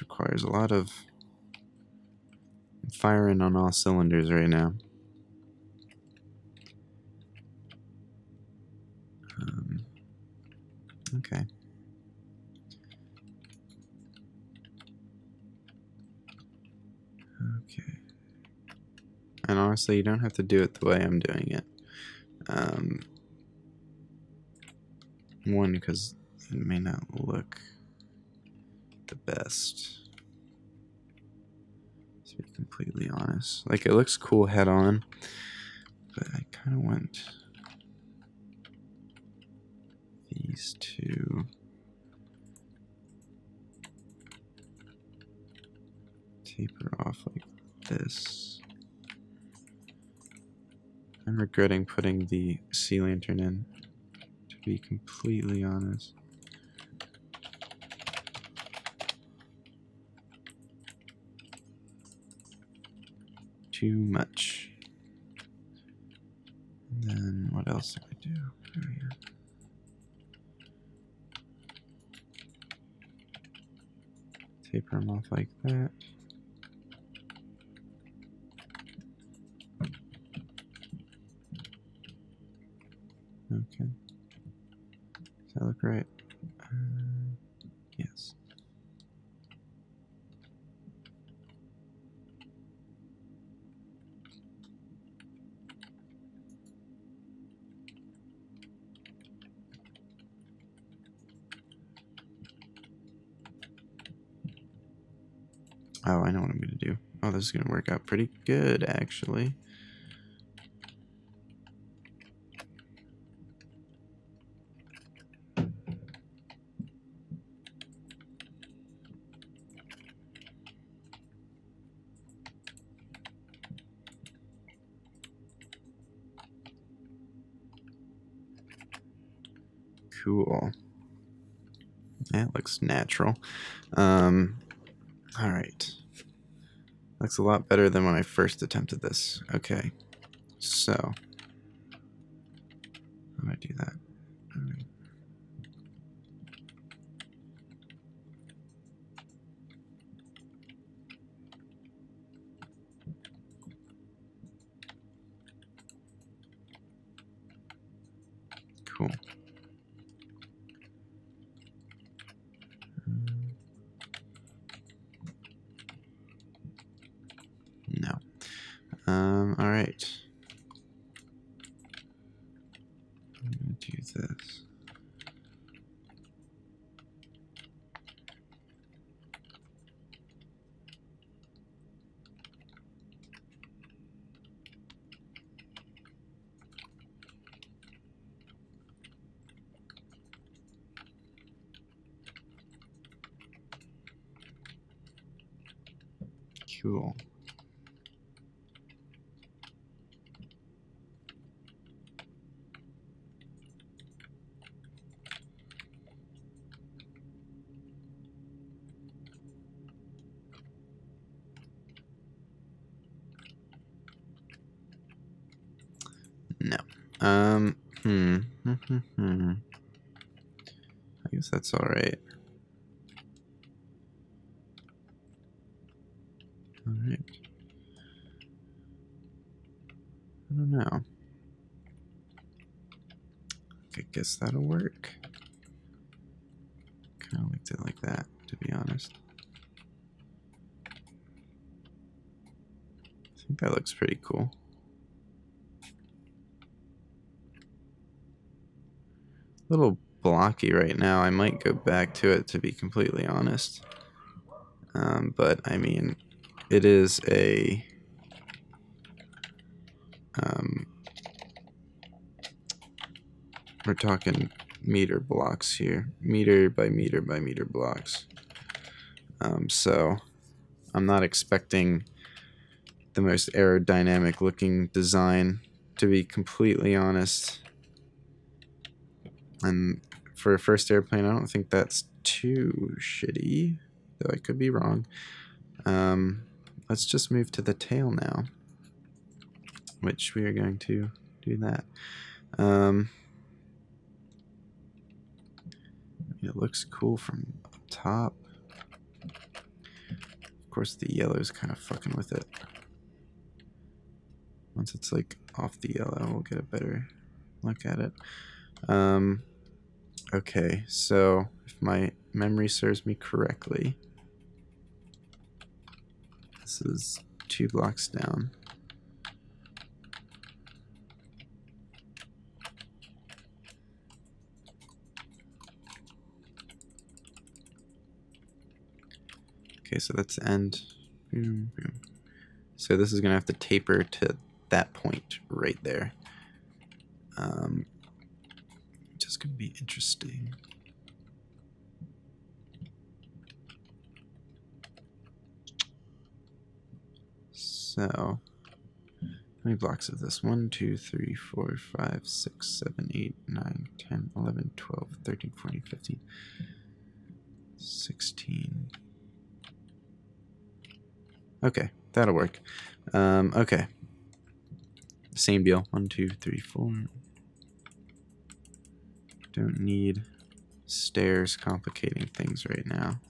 requires a lot of firing on all cylinders right now. Okay. Okay. And honestly, you don't have to do it the way I'm doing it. One, because it may not look the best, to be completely honest. Like, it looks cool head on, but I kind of want these two taper off like this. I'm regretting putting the sea lantern in, to be completely honest. Too much. And then what else do I do? There we go. Taper them off like that. Okay. Does that look right? Yes. Oh, I know what I'm going to do. Oh, this is going to work out pretty good, actually. Cool. That looks natural. All right. Looks a lot better than when I first attempted this. Okay. So, how do I do that? All right. Cool. No. All right. I'm gonna do this. Cool. No. I guess that's all right. All right. I don't know. I guess that'll work. Kind of liked it like that, to be honest. I think that looks pretty cool. A little blocky right now. I might go back to it, to be completely honest. But I mean, it is a we're talking meter blocks here, meter by meter by meter blocks. So I'm not expecting the most aerodynamic looking design, to be completely honest. And for a first airplane, I don't think that's too shitty, though I could be wrong. Let's just move to the tail now, which we are going to do that. It looks cool from up top. Of course, the yellow's kind of fucking with it. Once it's like off the yellow, we'll get a better look at it. Okay, so if my memory serves me correctly, this is 2 blocks down. Okay, so that's the end. Boom, boom. So this is going to have to taper to that point right there. Which is going to be interesting. So, how many blocks is this? 1, 2, 3, 4, 5, 6, 7, 8, 9, 10, 11, 12, 13, 14, 15, 16. Okay, that'll work. Okay. Same deal. 1, 2, 3, 4. Don't need stairs complicating things right now.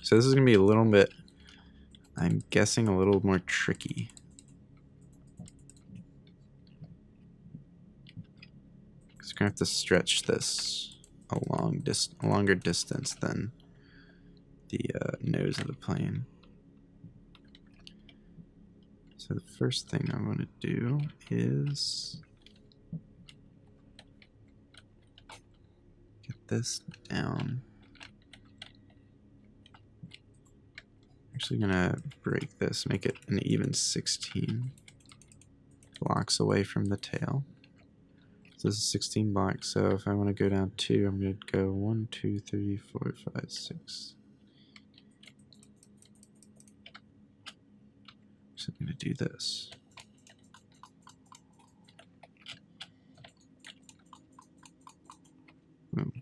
So this is going to be a little bit, I'm guessing, a little more tricky. Because we're going to have to stretch this a longer distance than the nose of the plane. So the first thing I want to do is get this down. I'm actually going to break this, make it an even 16 blocks away from the tail. So this is 16 blocks, so if I want to go down 2, I'm going to go 1, 2, 3, 4, 5, 6. So I'm going to do this. Boom.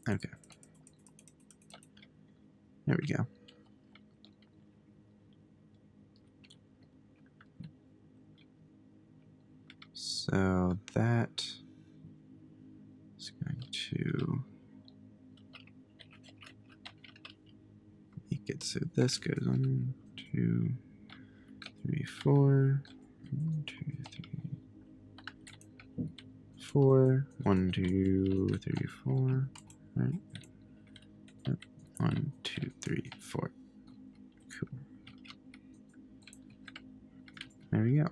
Okay. There we go. So that is going to make it so this goes 1, 2, 3, 4. 1, 2, 3, 4. 1, 2, 3, 4. Right. Yep. 1, 2, 3, 4. Cool. There we go.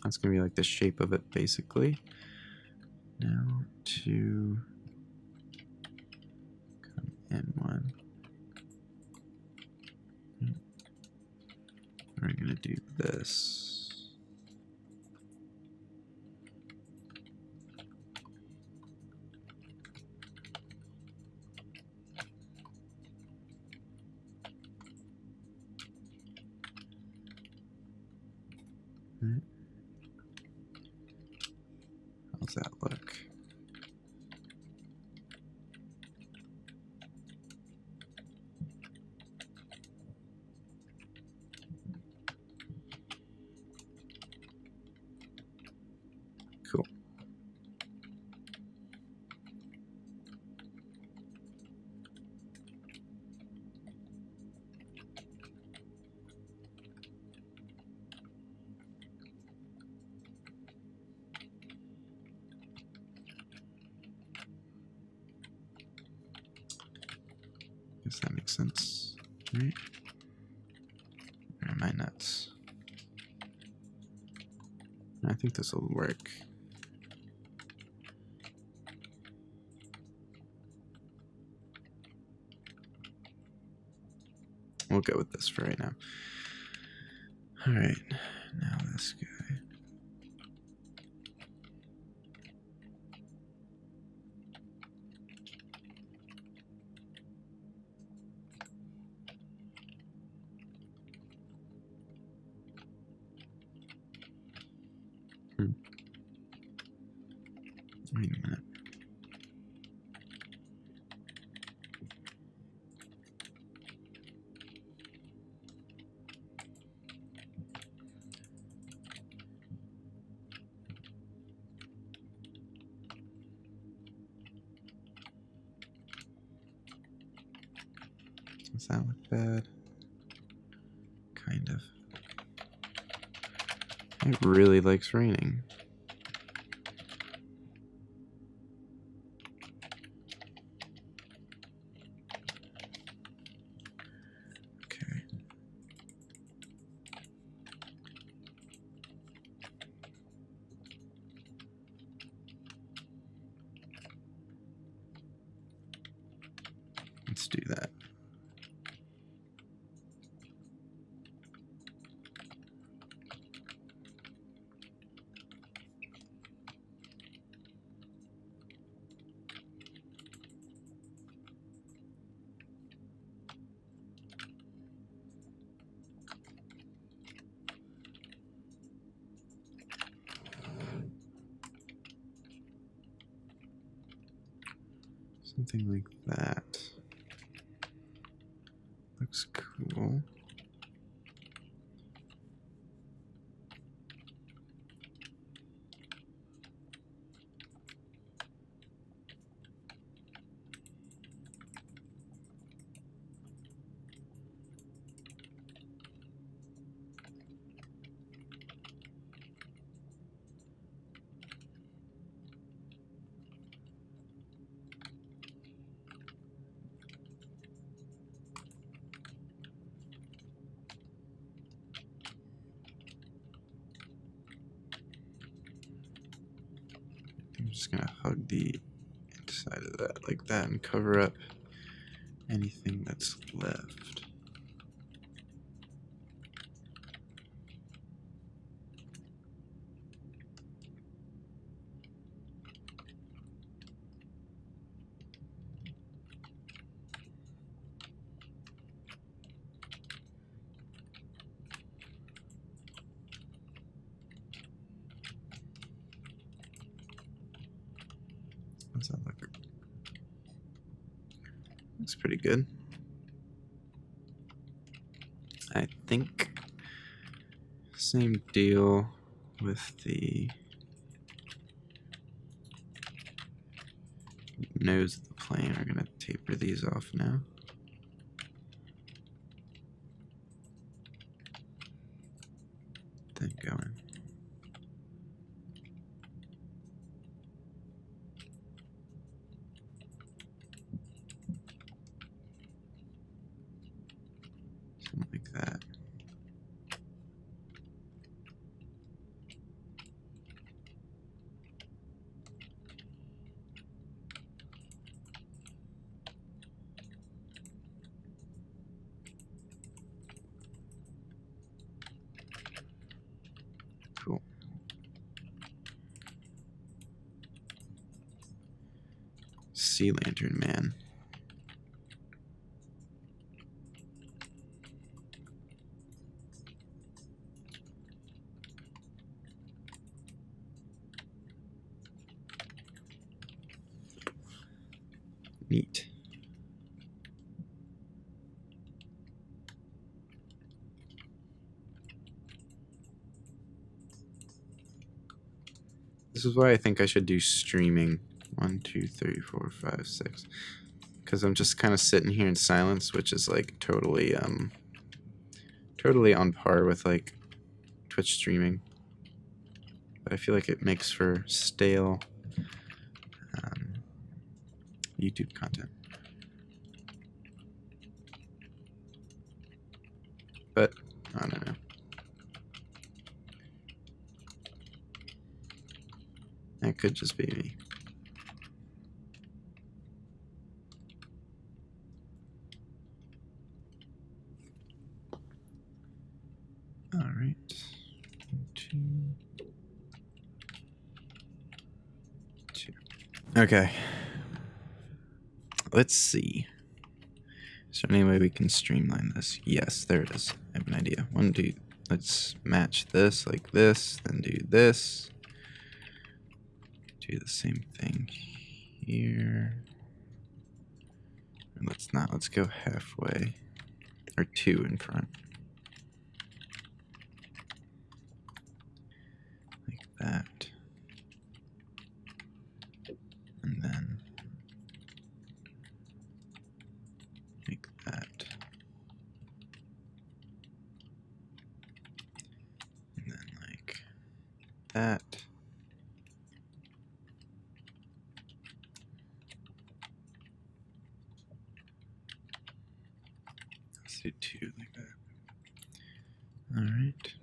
That's going to be like the shape of it, basically. Now to come in one. We're going to do this. Right. How's that look? Cool. Guess that makes sense, right? Or am I nuts? I think this will work. We'll go with this for right now. All right, now this guy. Wait a minute. Does that look bad? Kind of. It really likes raining. Okay. let's do that. Something like that. Looks cool. I'm just gonna hug the inside of that like that and cover up anything that's left. How's that look? Looks pretty good. I think same deal with the nose of the plane. We're gonna taper these off now. Then go in. Something like that. Cool. Sea Lantern Man. Neat. This is why I think I should do streaming. 1, 2, 3, 4, 5, 6. Because I'm just kind of sitting here in silence, which is like totally on par with like Twitch streaming. But I feel like it makes for stale YouTube content. But I don't know. That could just be me. All right. 2, 2. Okay. Let's see. Is there any way we can streamline this? Yes, there it is. I have an idea. Let's match this like this, then do this. Do the same thing here. And let's go halfway. Or 2 in front. Like that. And then like that. And then like that. Let's do 2 like that. All right.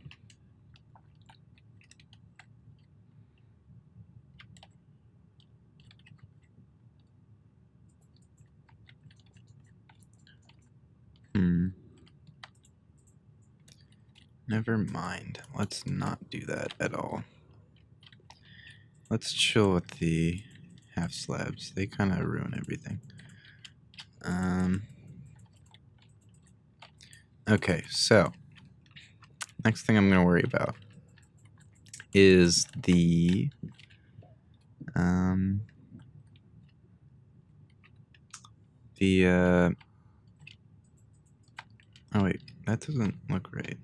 Never mind. Let's not do that at all. Let's chill with the half slabs. They kind of ruin everything. Okay, so next thing I'm going to worry about is the oh wait, that doesn't look right.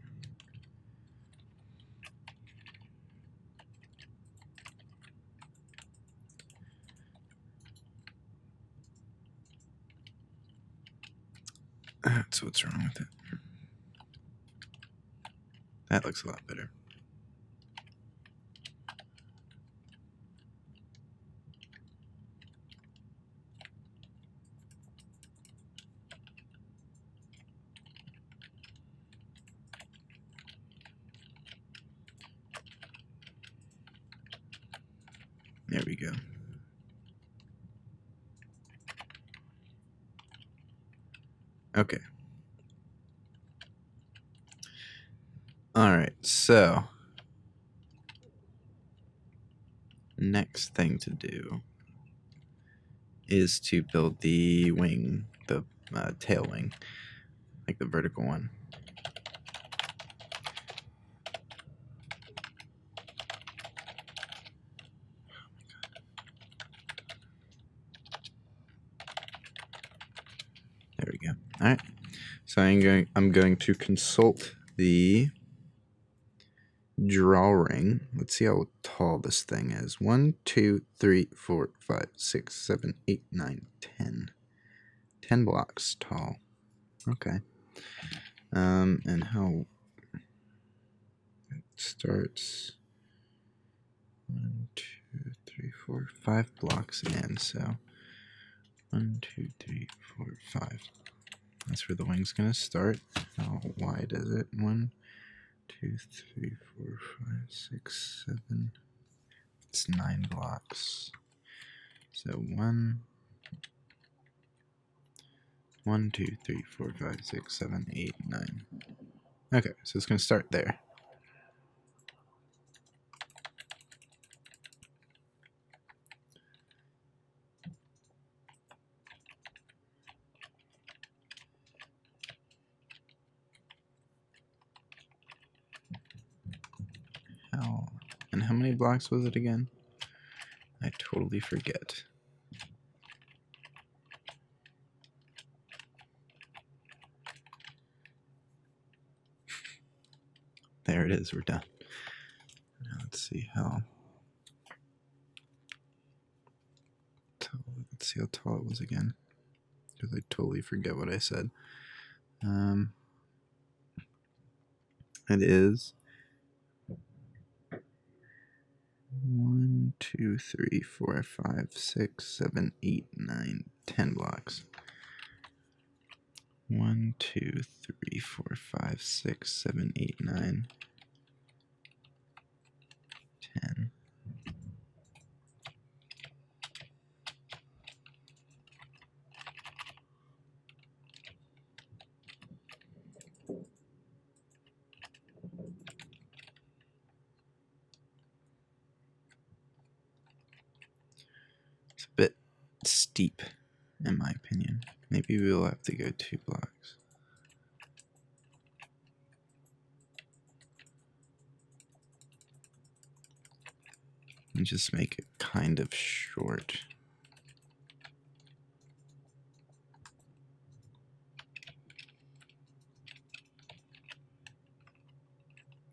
That's what's wrong with it. That looks a lot better. There we go. Okay. Alright, so next thing to do is to build the wing, the tail wing, like the vertical one. There we go. All right. So I'm going to consult the drawing. Let's see how tall this thing is. 1, 2, 3, 4, 5, 6, 7, 8, 9, 10. 10 blocks tall. Okay. And how it starts 1, 2, 3, 4, 5 blocks in. So 1, 2, 3, 4, 5. That's where the wing's gonna start. How wide is it? 1, 2, 3, 4, 5, 6, 7. It's 9 blocks. So 1, 2, 3, 4, 5, 6, 7, 8, 9. Okay, so it's gonna start there. How many blocks was it again? I totally forget. There it is, we're done. Now let's see how tall, let's see how tall it was again. Because I totally forget what I said. It is 1, 2, 3, 4, 5, 6, 7, 8, 9, 10 blocks. 1, 2, 3, 4, 5, 6, 7, 8, 9, 10. It's a bit steep, in my opinion. Maybe we'll have to go 2 blocks. And just make it kind of short.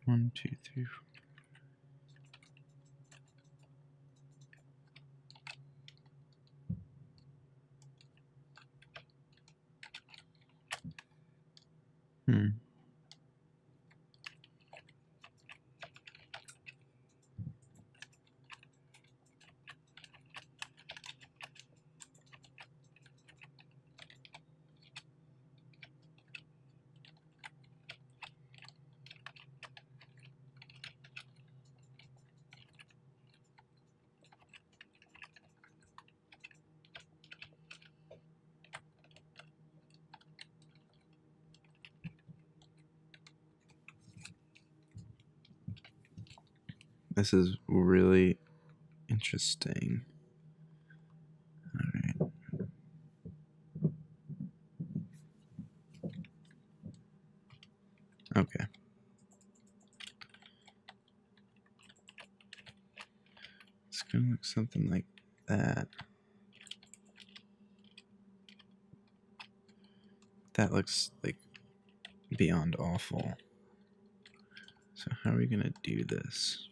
One, two, three, four. This is really interesting. All right. Okay. It's gonna look something like that. That looks like beyond awful. So how are we gonna do this?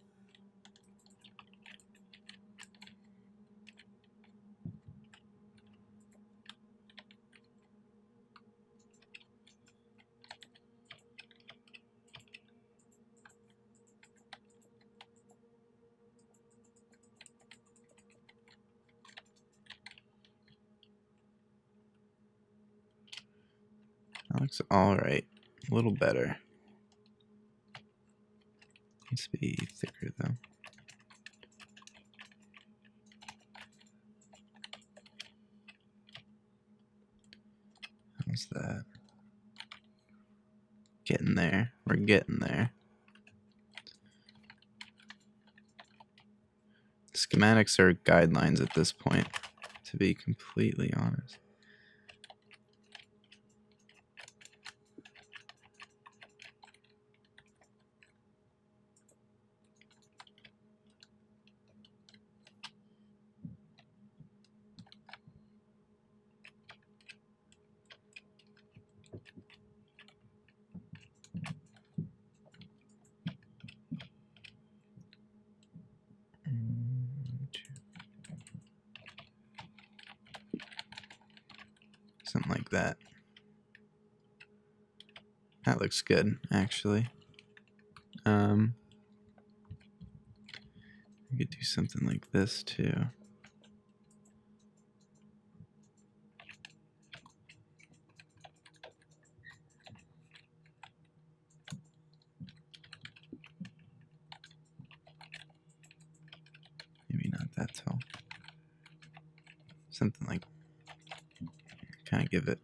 That looks alright. A little better. Needs to be thicker though. How's that? Getting there. We're getting there. Schematics are guidelines at this point, to be completely honest. Something like that. That looks good, actually. We could do something like this too. Maybe not that tall. Something like, kind of give it.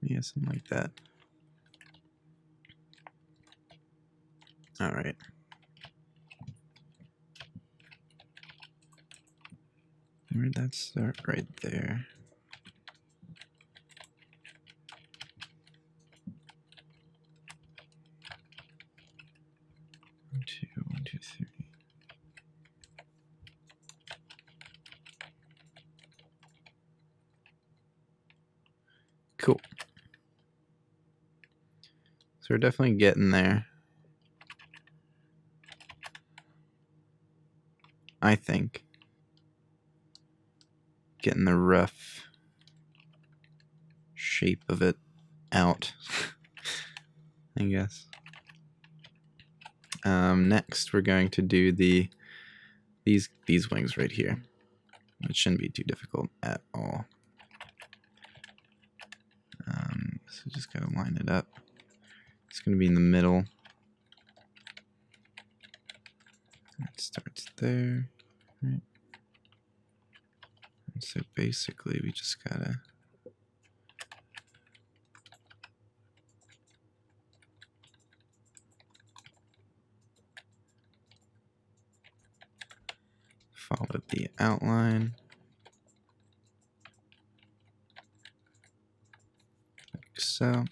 Yeah, something like that. All right. Where'd that start? Right there. One, two, three. Cool. So we're definitely getting there. I think. Getting the rough shape of it out, I guess. Next, we're going to do these wings right here. It shouldn't be too difficult at all. So just gotta line it up. It's gonna be in the middle. It starts there, right? And so basically, we just gotta follow the outline. Like so.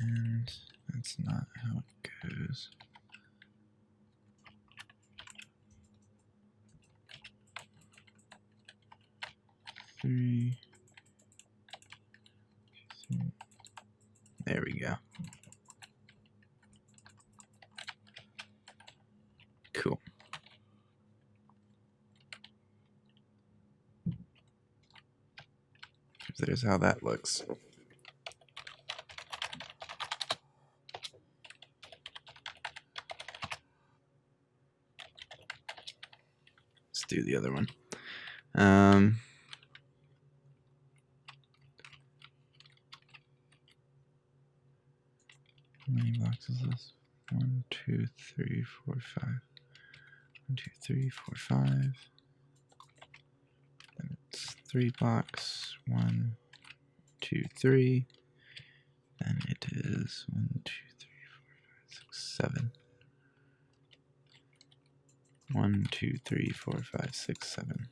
And that's not how it goes. Three. There we go. Cool. there's how that looks. Let's do the other one. How many blocks is this? 1, 2, 3, 4, 5. 1, 2, 3, 4, 5. Then it's 3 blocks. 1, 2, 3. Then it is 1, 2, 3, 4, 5, 6, 7. 1, 2, 3, 4, 5, 6, 7.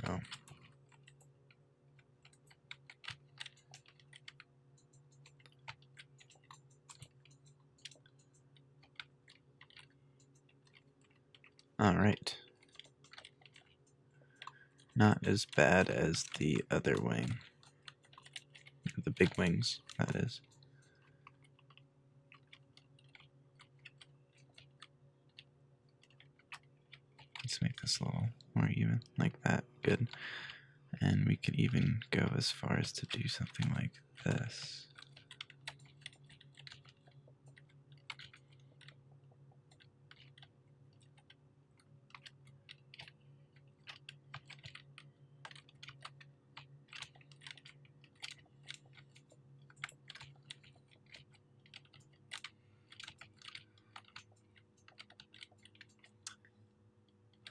Oh. All right. Not as bad as the other wing. The big wings, that is. Let's make this a little more even, like that. Good. And we could even go as far as to do something like this.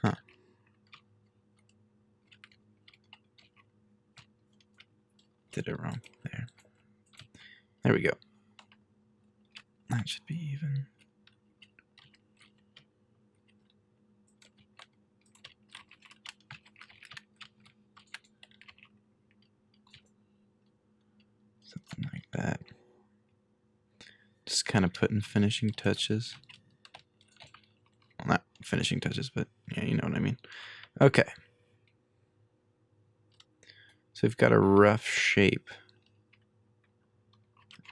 Huh. Did it wrong. There. There we go. That should be even. Something like that. Just kind of putting finishing touches. Well, not finishing touches, but yeah, you know what I mean. Okay. So we've got a rough shape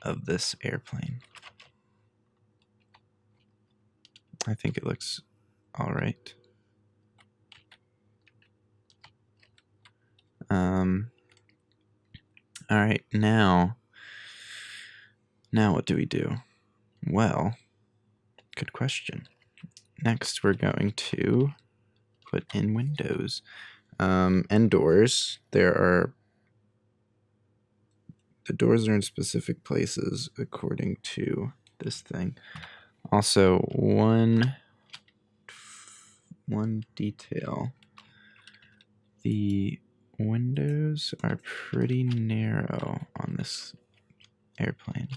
of this airplane. I think it looks all right. All right, now what do we do? Well, good question. Next, we're going to put in windows and doors. The doors are in specific places according to this thing. Also, one detail. The windows are pretty narrow on this airplane.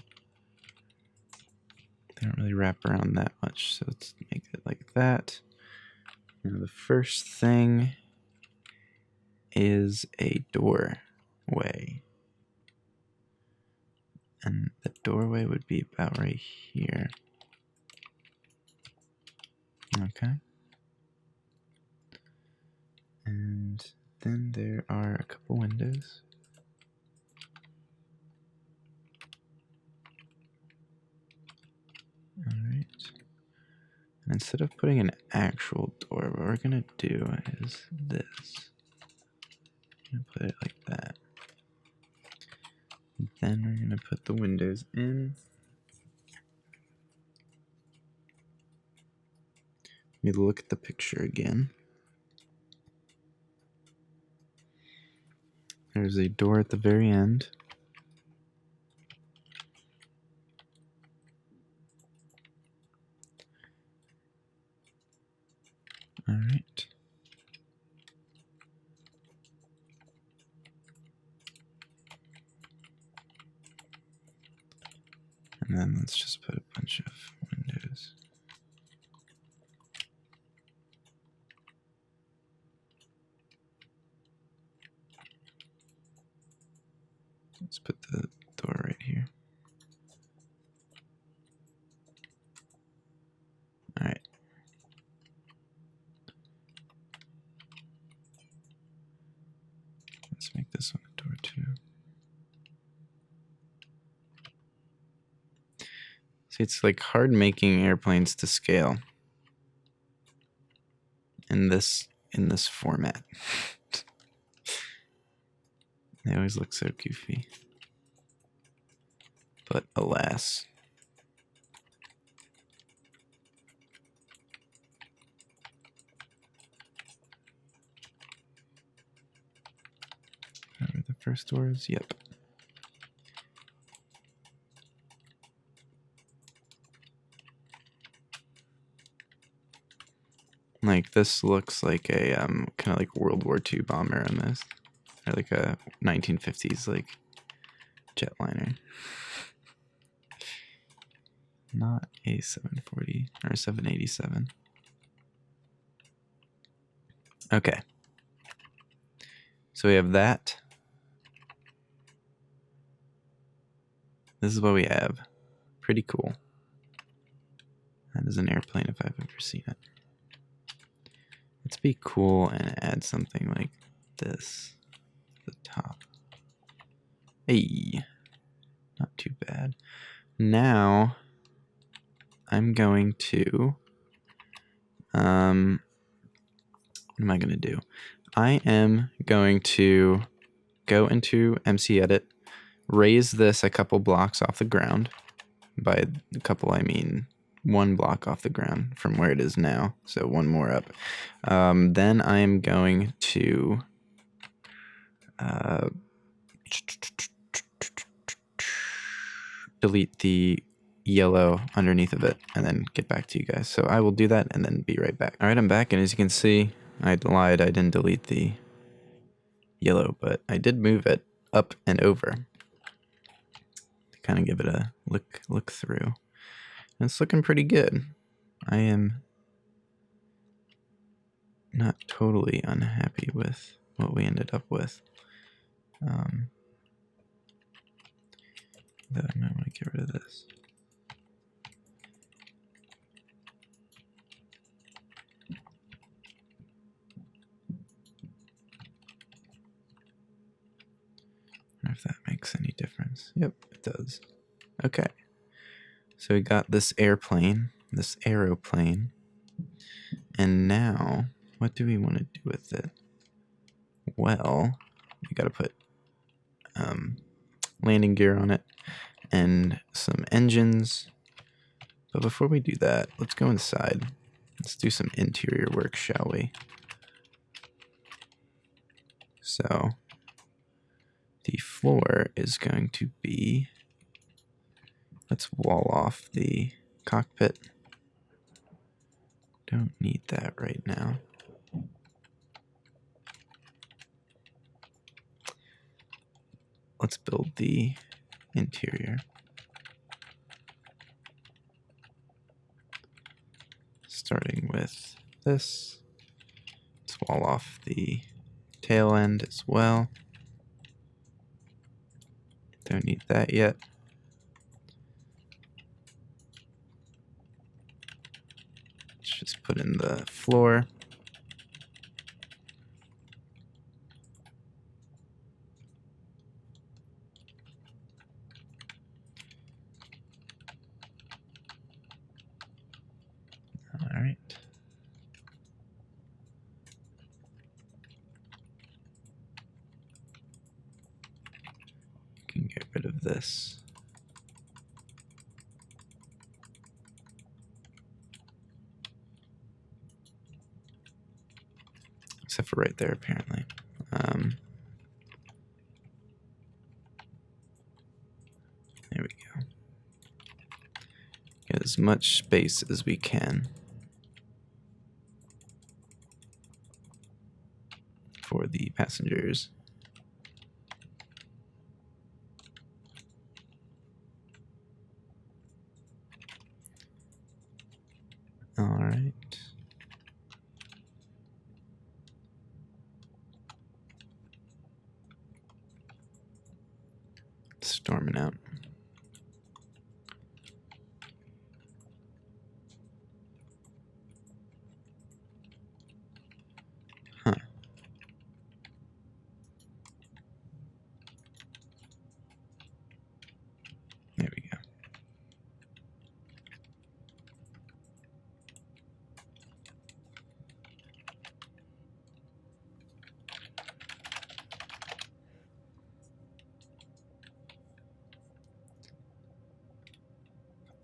They don't really wrap around that much, so let's make it like that. Now the first thing is a doorway. And the doorway would be about right here. Okay. And then there are a couple windows. All right. And instead of putting an actual door, what we're going to do is this. I'm going to put it like that. And then we're going to put the windows in. Let me look at the picture again. There's a door at the very end. All right. And then let's just put a bunch of windows. Let's put the door right here. All right. Let's make this one See, it's like hard making airplanes to scale in this format. They always look so goofy. But alas. Are the first doors? Yep. Like this looks like a kind of like World War II bomber almost, or like a 1950s like jetliner. Not a 740 or 787. Okay. So we have that. This is what we have. Pretty cool. That is an airplane if I've ever seen it. Let's be cool and add something like this at the top. Hey, not too bad. Now I'm going to, what am I going to do? I am going to go into MC Edit, raise this a couple blocks off the ground. By a couple, I mean 1 block off the ground from where it is now. So 1 more up. Then I am going to delete the yellow underneath of it and then get back to you guys. So I will do that and then be right back. All right, I'm back, and as you can see, I lied. I didn't delete the yellow, but I did move it up and over to kind of give it a look through. And it's looking pretty good. I am not totally unhappy with what we ended up with. Though I might want to get rid of this. I wonder if that makes any difference. Yep, it does. Okay. So we got this airplane, this aeroplane. And now, what do we want to do with it? Well, we got to put landing gear on it and some engines. But before we do that, let's go inside. Let's do some interior work, shall we? So the floor is going to be, let's wall off the cockpit. Don't need that right now. Let's build the interior. Starting with this. Let's wall off the tail end as well. Don't need that yet. Let's just put in the floor. All right. You can get rid of this. Except for right there, apparently. There we go. Get as much space as we can for the passengers. All right. Storming out. Huh. There we go.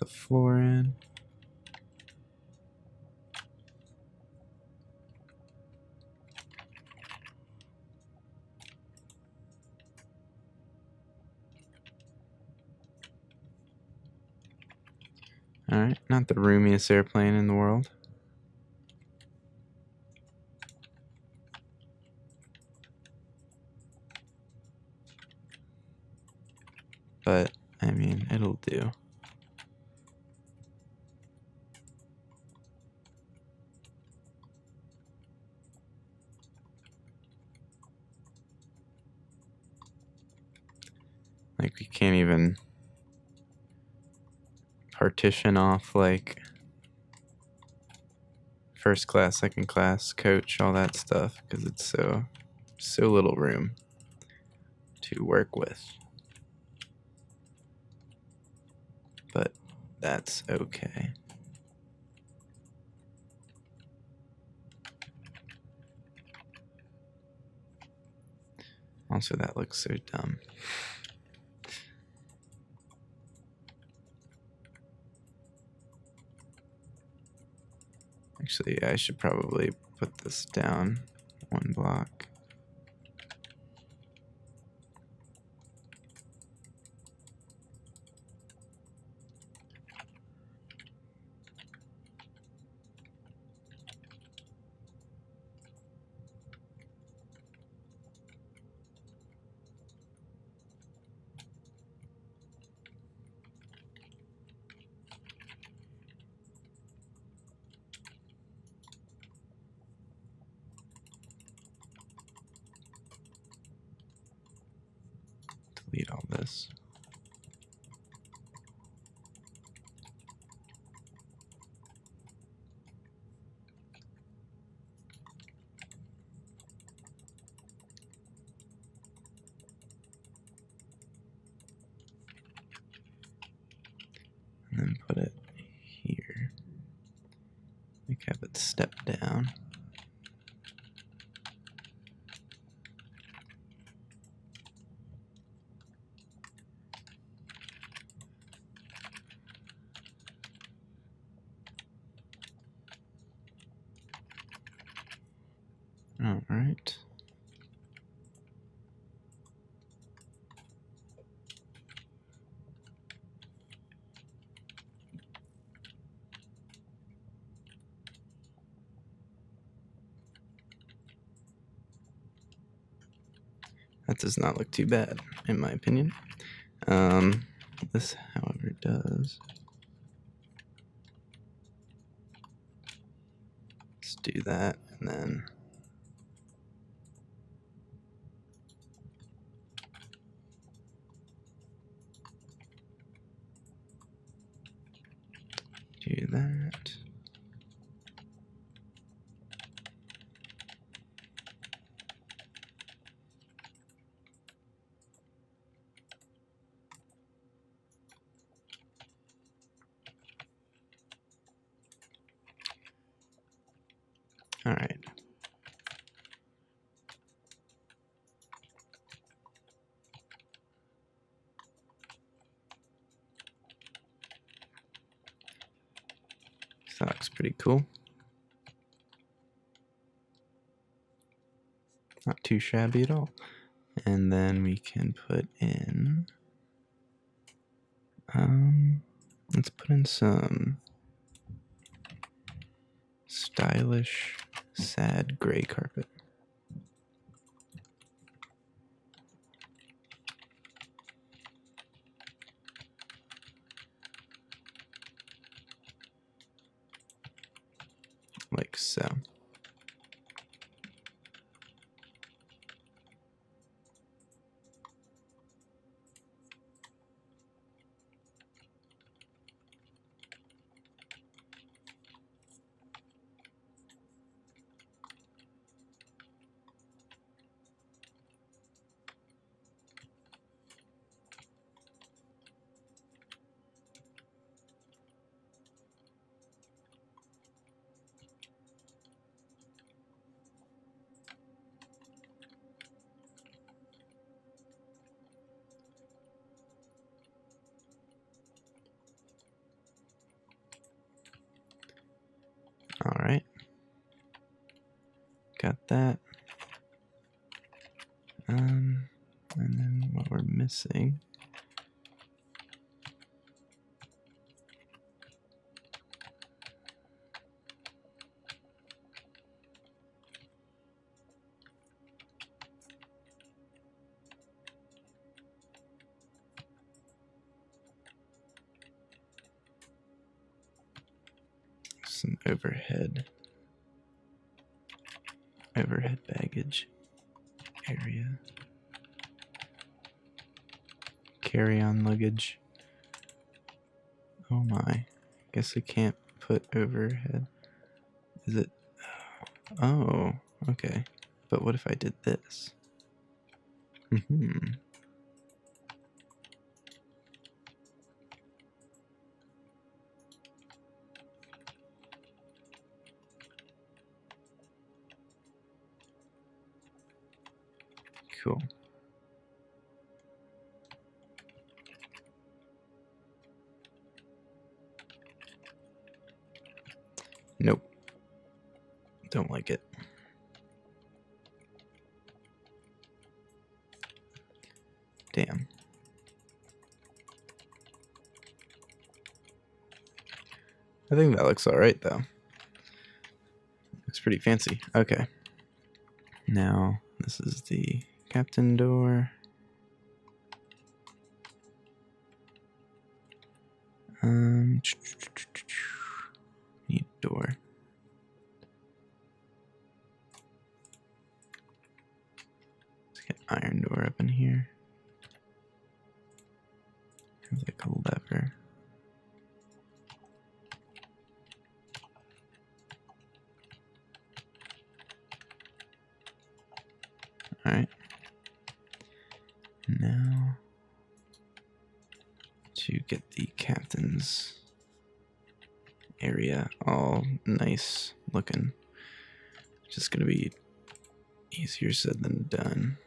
floor in. Alright, not the roomiest airplane in the world. But, I mean, it'll do. Like, we can't even partition off, like, first class, second class, coach, all that stuff, because it's so little room to work with. But that's okay. Also, that looks so dumb. Actually, I should probably put this down one block. Delete all this. And then put it here. Like have it step down. All right. That does not look too bad, in my opinion. This, however, does. Let's do that, and then do that. All right. That looks pretty cool. Not too shabby at all. And then we can put in, let's put in some stylish, sad gray carpet. Like so. that. And then what we're missing. Some overhead baggage area. Carry-on luggage. Oh my. Guess I can't put overhead. Is it? Oh, okay. But what if I did this? Cool. Nope. Don't like it. Damn. I think that looks alright though. Looks pretty fancy. Okay. Now, this is the captain door. Need door. Let's get iron door up in here. Have like a lever. Alright. Now to get the captain's area all nice looking. Just gonna be easier said than done.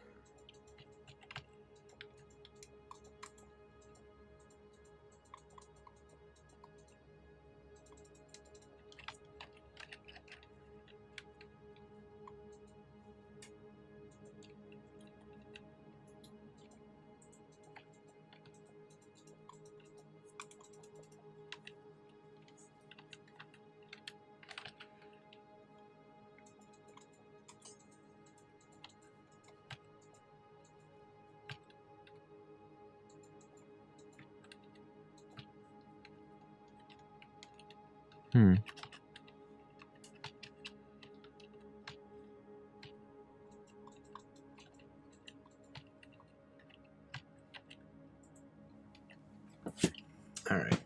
All right.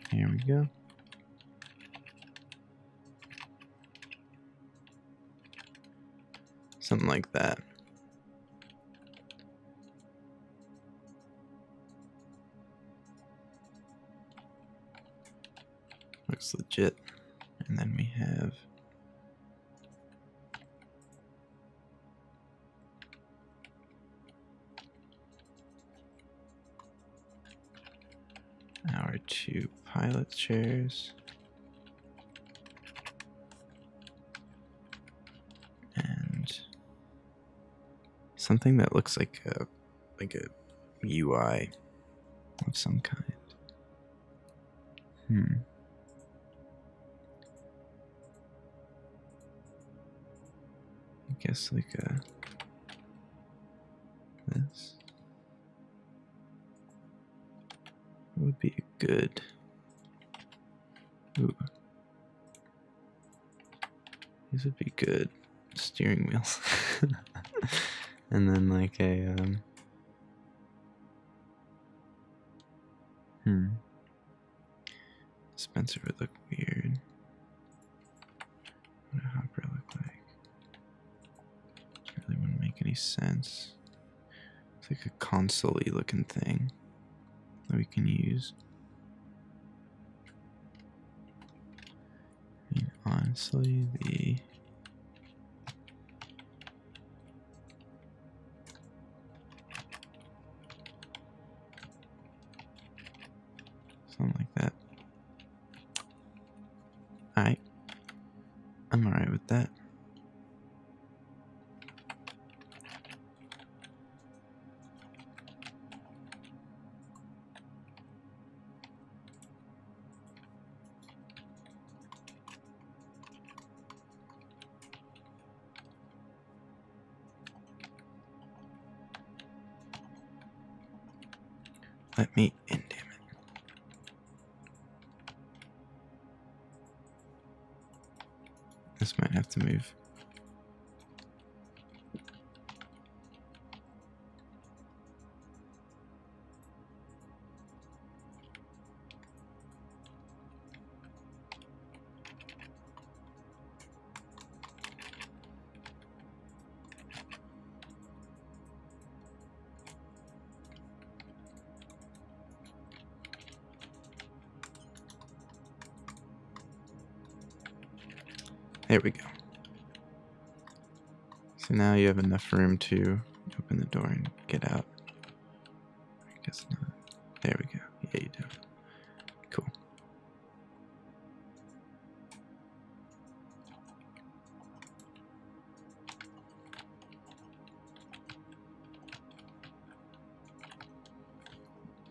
Here we go. Something like that. Looks legit. And then we have our two pilot chairs. And something that looks like a UI of some kind. I guess like this would be a good. Ooh. These would be good steering wheels. And then like a dispenser would look weird. What a hopper look like? It really wouldn't make any sense. It's like a console-y looking thing that we can use. I mean, honestly, something like that. I'm alright with that. Let me in, damn it. This might have to move. There we go. So now you have enough room to open the door and get out. I guess not. There we go. Yeah, you do. Cool.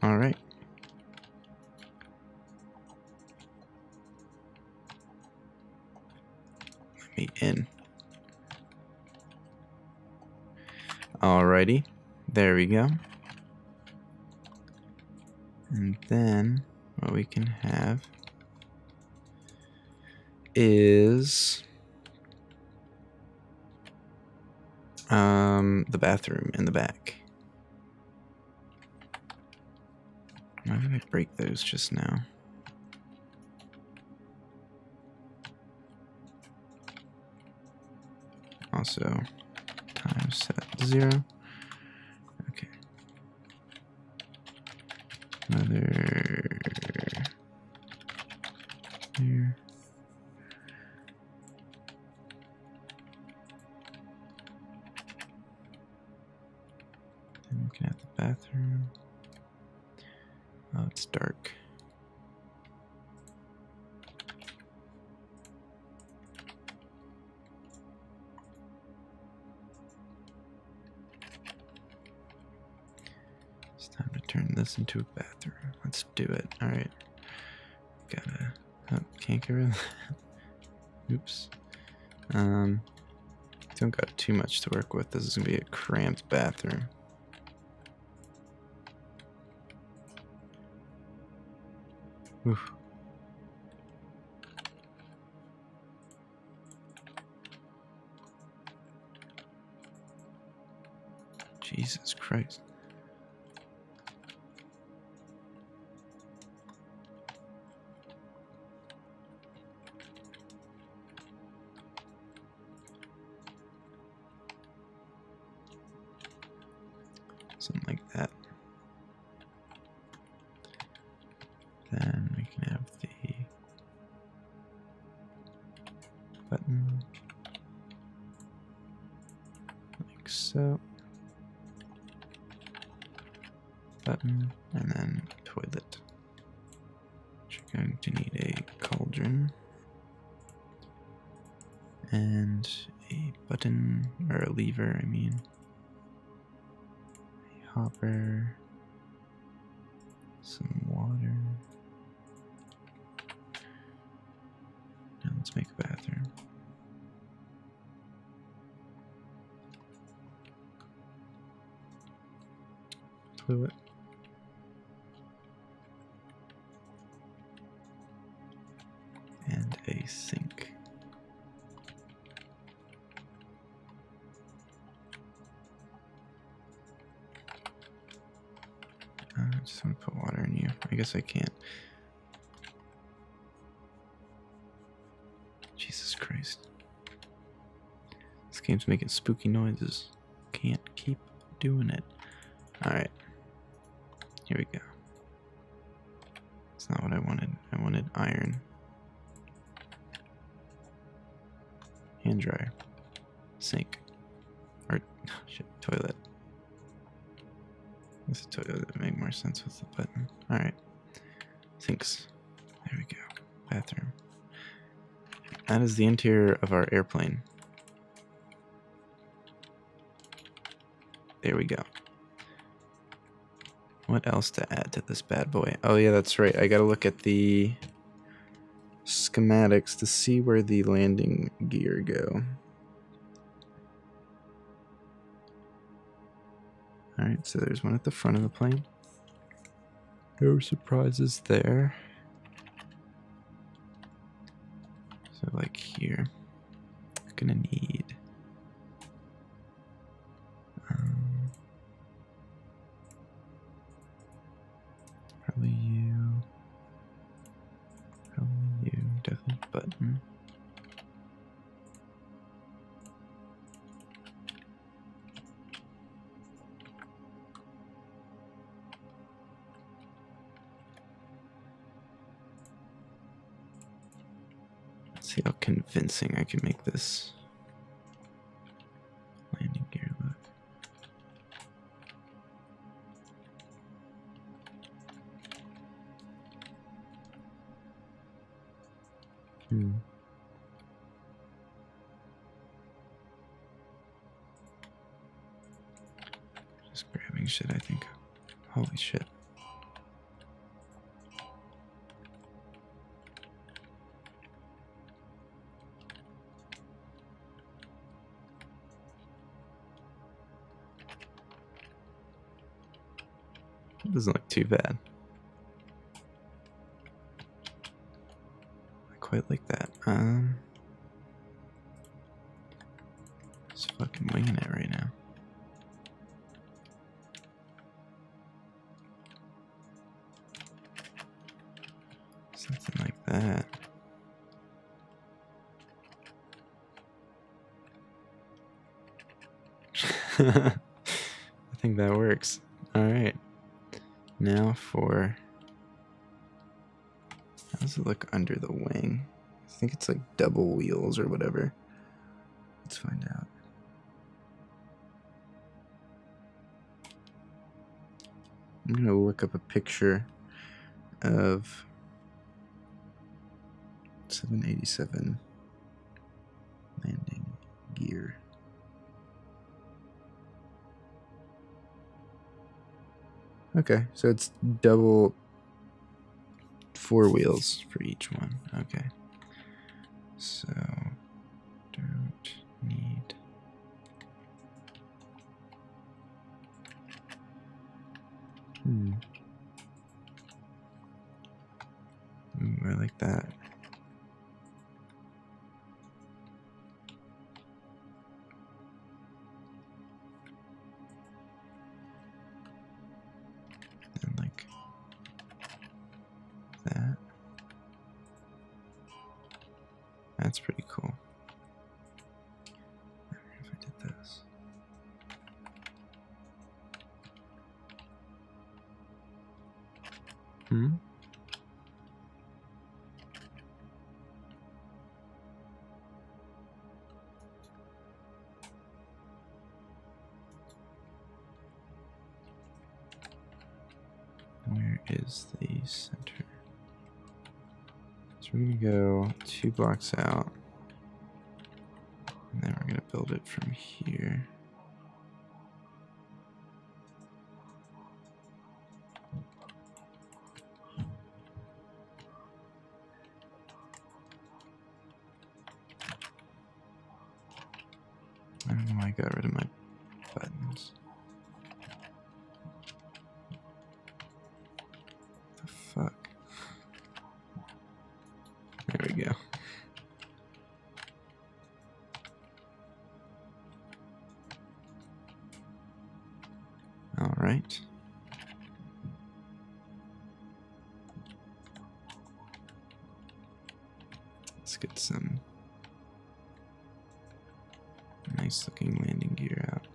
All right. Let me in. Alrighty. There we go. And then what we can have is the bathroom in the back. Why did I break those just now? Also, time set 0. Okay. Another here. Then we can have the bathroom. Oh, it's dark. It's time to turn this into a bathroom. Let's do it. All right. Gotta. Oh, can't get rid of that. Oops. Don't got too much to work with. This is gonna be a cramped bathroom. Oof. Jesus Christ. Something like that. Then we can have the button like so. Button, and then toilet. Which you're going to need a cauldron and a button, or a lever, I mean. A hopper, some water. Now let's make a bathroom. Toilet. And a sink. I just want to put water in you. I guess I can't. Jesus Christ. This game's making spooky noises. can't keep doing it. Alright. Here we go. That's not what I wanted. I wanted iron. Hand dryer. Sink. Or, shit, toilet. I guess the toilet would make more sense with the button. Alright. Sinks. There we go. Bathroom. That is the interior of our airplane. There we go. What else to add to this bad boy? Oh yeah, that's right. I gotta look at the schematics to see where the landing gear go. Alright, so there's one at the front of the plane. No surprises there. So like here, I'm gonna need probably you, definitely button. Let's see how convincing I can make this landing gear look. Just grabbing shit, I think. Holy shit. It doesn't look too bad. I quite like that. Just fucking winging it right now. Something like that. I think that works. Alright. Now for... How does it look under the wing? I think it's like double wheels or whatever. Let's find out. I'm gonna look up a picture of 787 landing gear. Okay, so it's double 4 wheels for each one. Okay. So, don't need... Ooh, I like that. And like that. That's pretty cool. I wonder if I did this. Where is the center? So we're gonna go 2 blocks out, and then we're gonna build it from here. I don't know why I got rid of my buttons. What the fuck? There we go. All right. Let's get some nice looking landing gear out.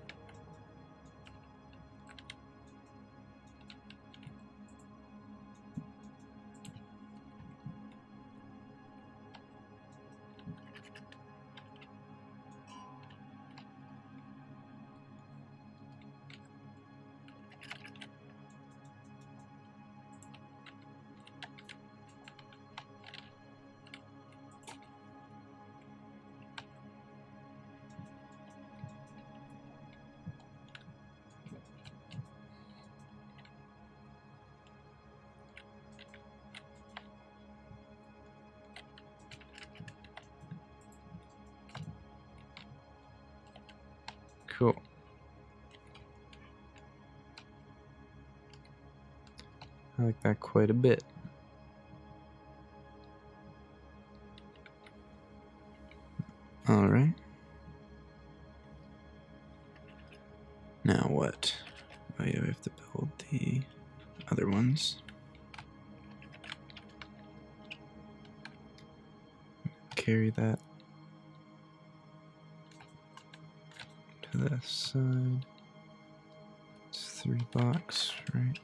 Cool. I like that quite a bit. All right. Now what? Oh yeah, we have to build the other ones. Carry that to the side. It's 3 blocks, right?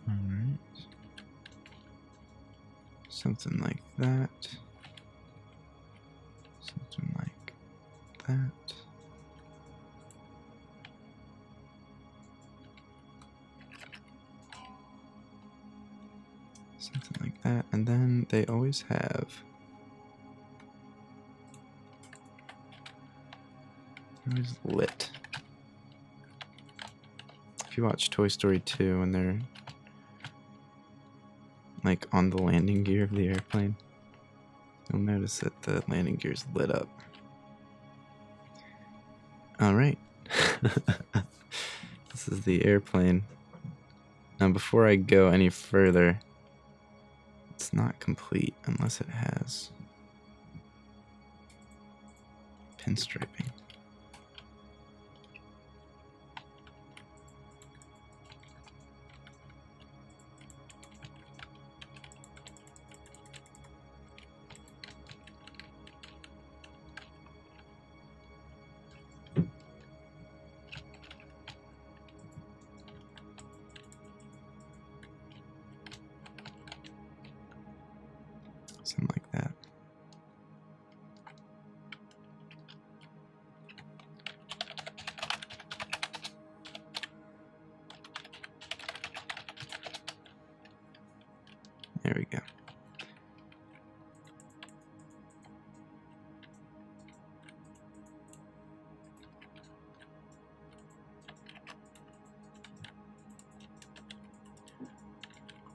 Alright. Something like that. Something like that. Something like that. And then they always have always lit. If you watch Toy Story 2 and they're like on the landing gear of the airplane, you'll notice that the landing gear is lit up. All right. This is the airplane. Now, before I go any further, it's not complete unless it has pinstriping. Something like that. There we go.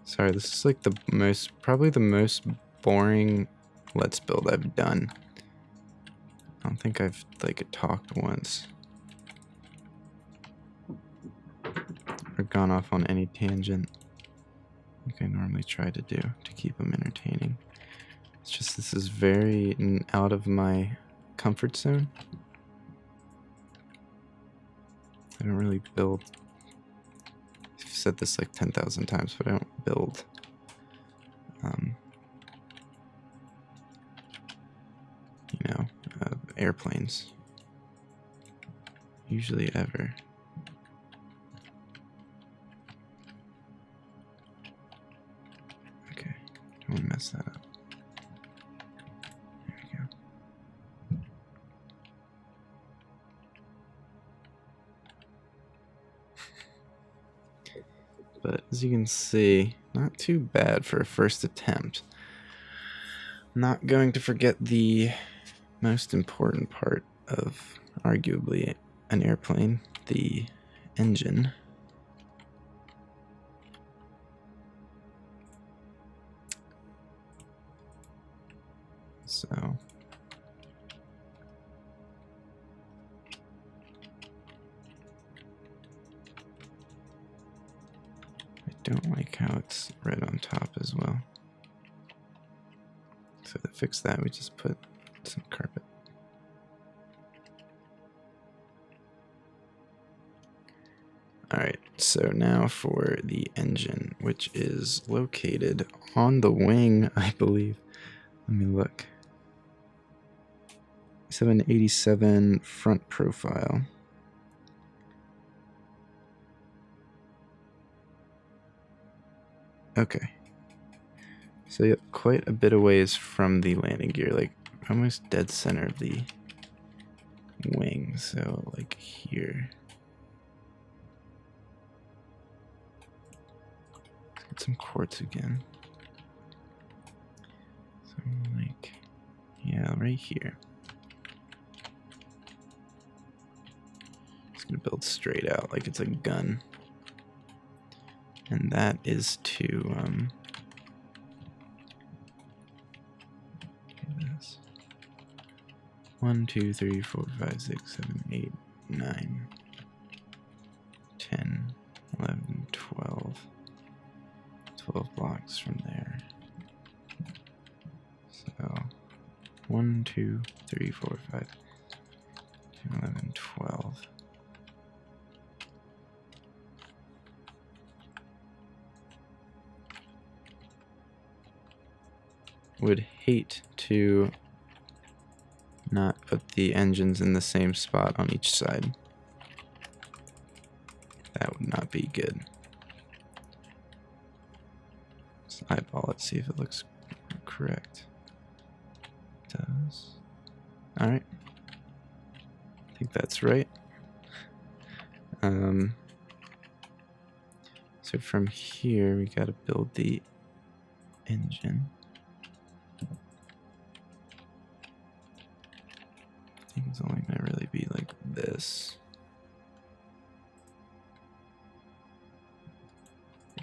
Sorry, this is like probably the most boring Let's Build I've done. I don't think I've like talked once or gone off on any tangent like I normally try to do to keep them entertaining. It's just this is very out of my comfort zone. I don't really build. I've said this like 10,000 times, but I don't build airplanes usually ever. Okay, don't want to mess that up. There we go. But as you can see, not too bad for a first attempt. Not going to forget the most important part of arguably an airplane, the engine. So I don't like how it's red on top as well. So to fix that, we just put some carpet. Alright, so now for the engine, which is located on the wing, I believe. Let me look. 787 front profile. Okay. So yeah, quite a bit of ways from the landing gear, like almost dead center of the wing, so like here. get some quartz again. So like, yeah, right here. Just gonna build straight out like it's a gun. And that is to do this. 1, 2, 3, 4, 5, 6, 7, 8, 9, 10, 11, 12. 12 blocks from there. So 1, 2, 3, 4, 5, 10, 11, 12. Would hate to not put the engines in the same spot on each side. That would not be good. Let's eyeball it, see if it looks correct. It does. Alright. I think that's right. So from here, we gotta build the engine. I think it's only gonna really be like this.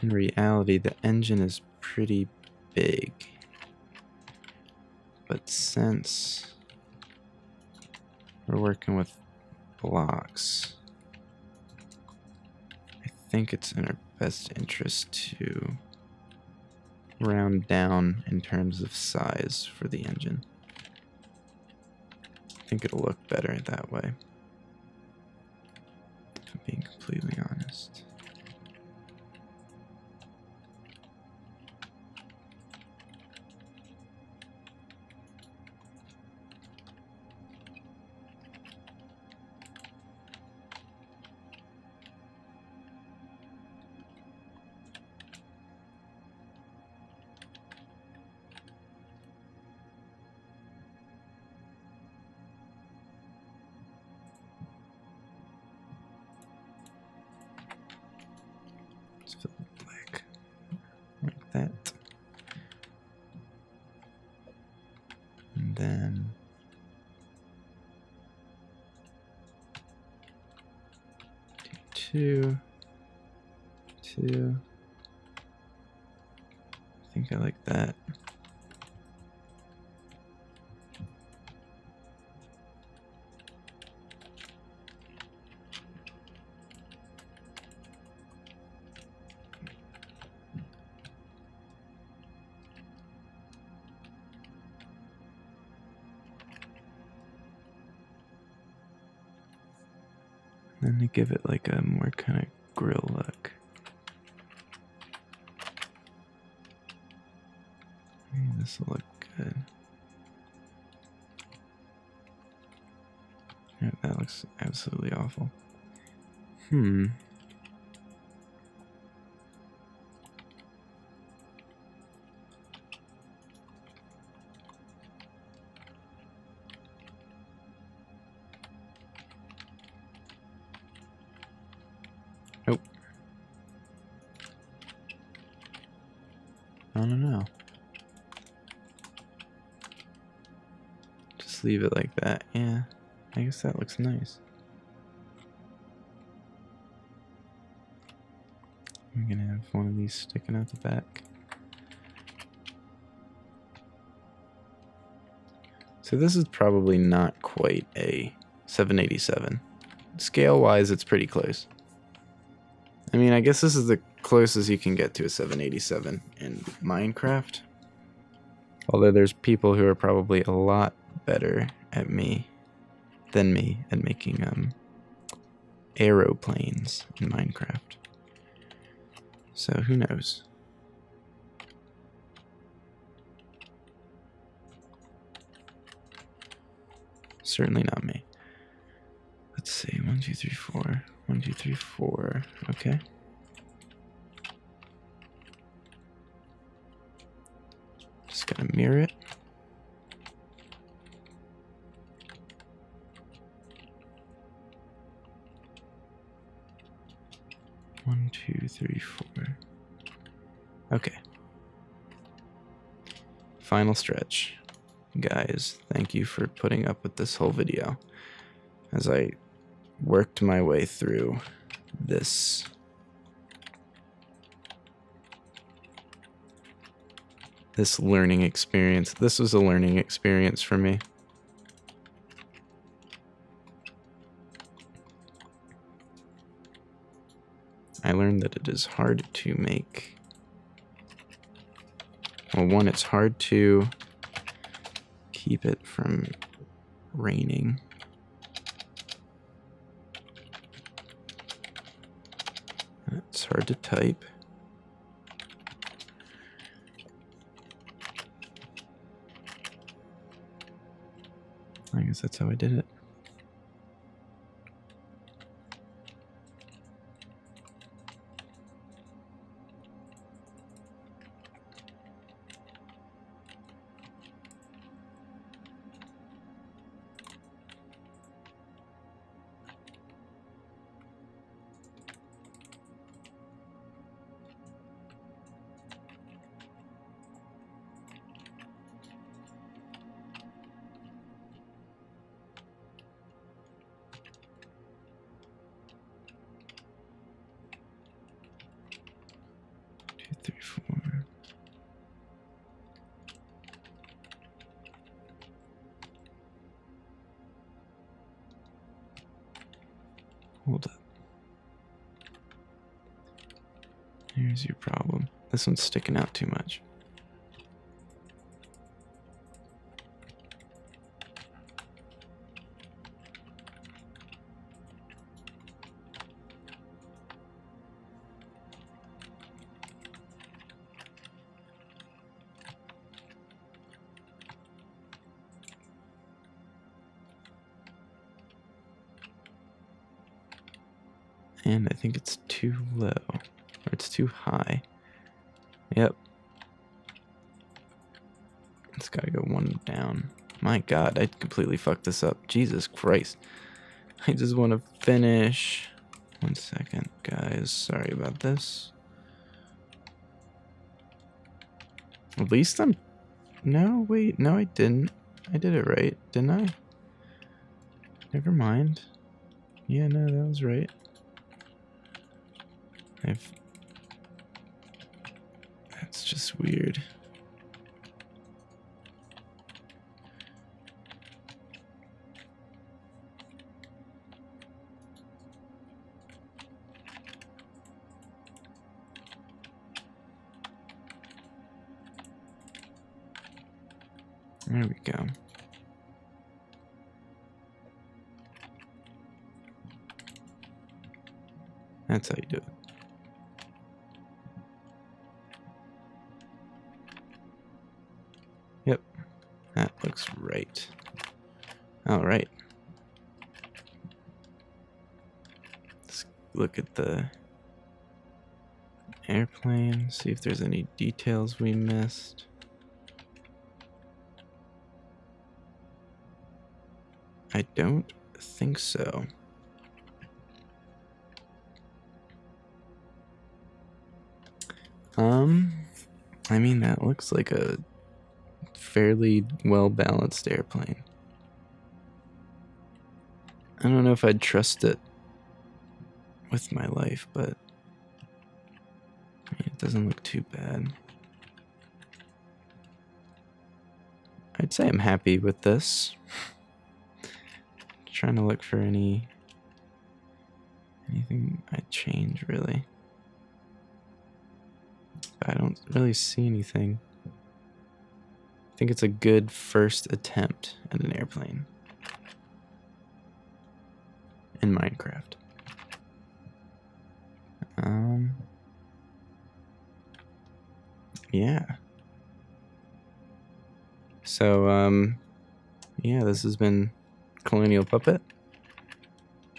In reality, the engine is pretty big. But since we're working with blocks, I think it's in our best interest to round down in terms of size for the engine. I think it'll look better that way, if I'm being completely honest. Let's fill it black like that. And then two. I think I like that. Then to give it like a more kind of grill look. This will look good. Yeah, that looks absolutely awful. Nope. I don't know. Just leave it like that. Yeah, I guess that looks nice. I'm gonna have one of these sticking out the back. So this is probably not quite a 787. Scale-wise, it's pretty close. I mean, I guess this is the closest you can get to a 787 in Minecraft. Although there's people who are probably a lot better than me at making aeroplanes in Minecraft. So who knows? Certainly not me. Let's see, 1, 2, 3, 4. 1, 2, 3, 4. Okay. Just gotta mirror it. One, 2, 3, 4. Okay. Final stretch. Guys, thank you for putting up with this whole video as I worked my way through this learning experience. This was a learning experience for me. I learned that it is hard to make... Well, one, it's hard to keep it from raining. It's hard to type. I guess that's how I did it. Three, four. Hold up. Here's your problem. This one's sticking out too much. And I think it's too low, or it's too high. Yep. It's gotta go one down. My God, I completely fucked this up. Jesus Christ. I just want to finish. 1 second, guys. Sorry about this. At least I'm... No, wait. No, I didn't. I did it right, didn't I? Never mind. Yeah, no, that was right. That's just weird. There we go. That's how you do it. Yep, that looks right. All right. Let's look at the airplane, see if there's any details we missed. I don't think so. I mean, that looks like a fairly well-balanced airplane. I don't know if I'd trust it with my life, but I mean, it doesn't look too bad. I'd say I'm happy with this. Trying to look for anything I'd change, really. But I don't really see anything. I think it's a good first attempt at an airplane in Minecraft. Yeah. So, yeah, this has been Colonial Puppet.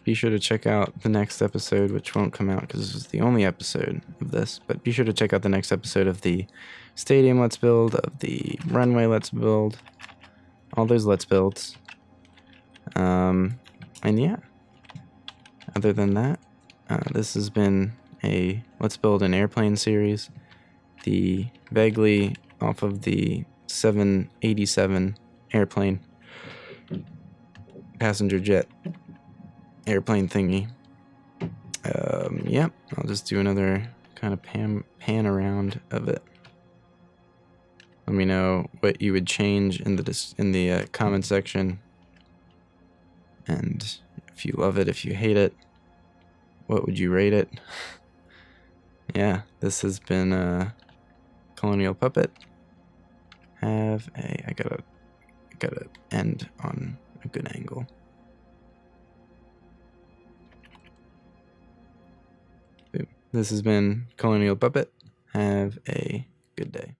Be sure to check out the next episode, which won't come out because this is the only episode of this, but be sure to check out the next episode of the Stadium Let's Build, of the Runway Let's Build, all those Let's Builds. And yeah, other than that, this has been a Let's Build an Airplane series. the vaguely off of the 787 airplane, passenger jet airplane thingy. Yep, I'll just do another kind of pan around of it. Let me know what you would change in the comment section, and if you love it, if you hate it, what would you rate it? Yeah, this has been Colonial Puppet. I gotta end on a good angle. This has been Colonial Puppet. Have a good day.